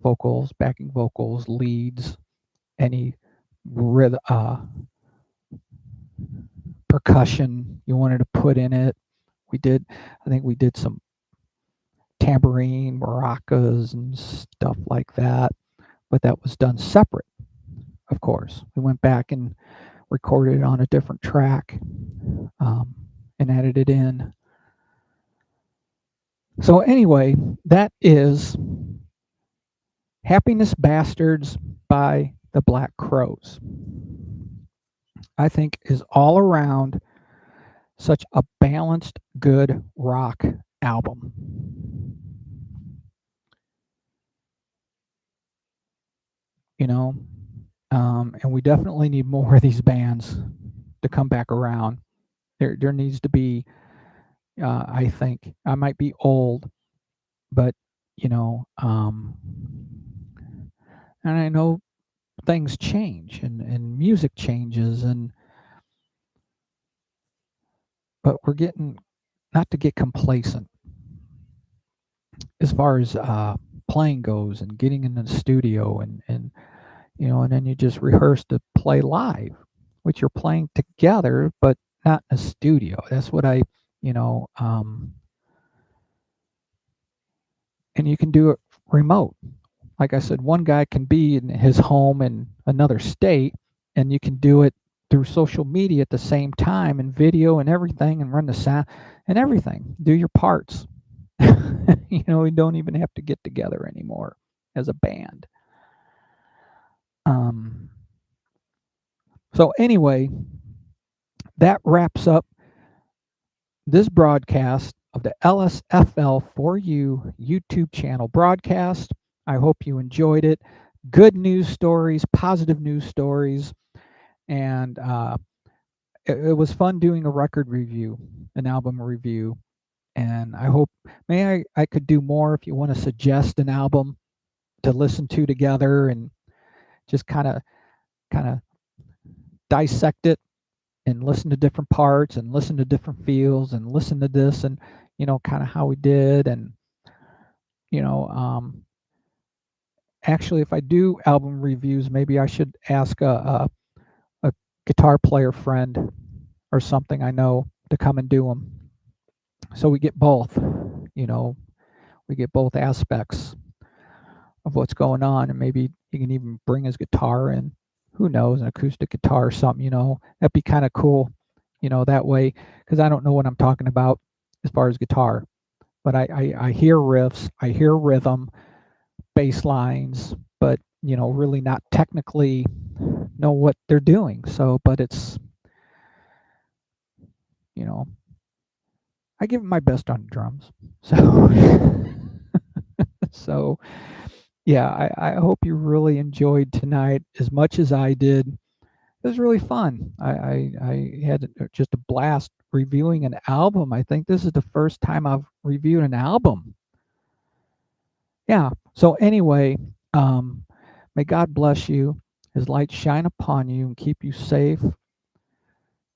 vocals, backing vocals, leads, any rhythm, percussion you wanted to put in it. We did. I think we did some tambourine, maracas, and stuff like that. But that was done separate, of course. We went back and recorded it on a different track, and added it in. So, anyway, that is Happiness Bastards by the Black Crows. I think is all around such a balanced, good rock album. You know, and we definitely need more of these bands to come back around. There needs to be. I think I might be old, but and I know things change and music changes, but we're getting not to get complacent as far as playing goes and getting in the studio and then you just rehearse to play live, which you're playing together, but not in a studio. That's what you know, um, and you can do it remote. Like I said, one guy can be in his home in another state, and you can do it through social media at the same time and video and everything and run the sound and everything. Do your parts. We don't even have to get together anymore as a band. Um, so, anyway, that wraps up this broadcast of the lsfl4u YouTube channel broadcast. I hope you enjoyed it. Good news stories, positive news stories, and it was fun doing a record review, an album review. And I hope I could do more. If you want to suggest an album to listen to together and just kind of dissect it and listen to different parts and listen to different feels and listen to this and kind of how we did. And you know actually, if I do album reviews, maybe I should ask a guitar player friend or something I know to come and do them, so we get both. you know we get both aspects of what's going on, and maybe he can even bring his guitar in. Who knows, an acoustic guitar or something. That'd be kind of cool. That way, because I don't know what I'm talking about as far as guitar, but I hear riffs, I hear rhythm, bass lines, but really not technically know what they're doing. So, but it's you know I give it my best on drums. So, so yeah, I hope you really enjoyed tonight as much as I did. It was really fun. I had just a blast reviewing an album. I think this is the first time I've reviewed an album. Yeah. So anyway, may God bless you, His light shine upon you, and keep you safe.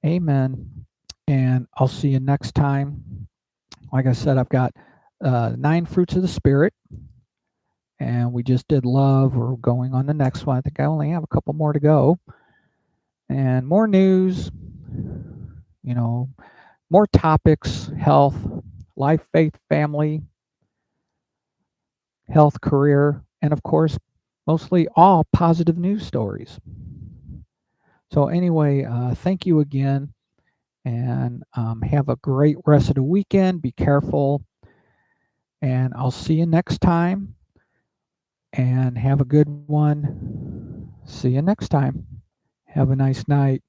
Amen. And I'll see you next time. Like I said, I've got 9 fruits of the Spirit, and we just did love. We're going on the next one. I think I only have a couple more to go, and more news. You know, more topics: health, life, faith, family, health, career, and of course, mostly all positive news stories. So, anyway, thank you again, and have a great rest of the weekend. Be careful, and I'll see you next time. And have a good one. See you next time. Have a nice night.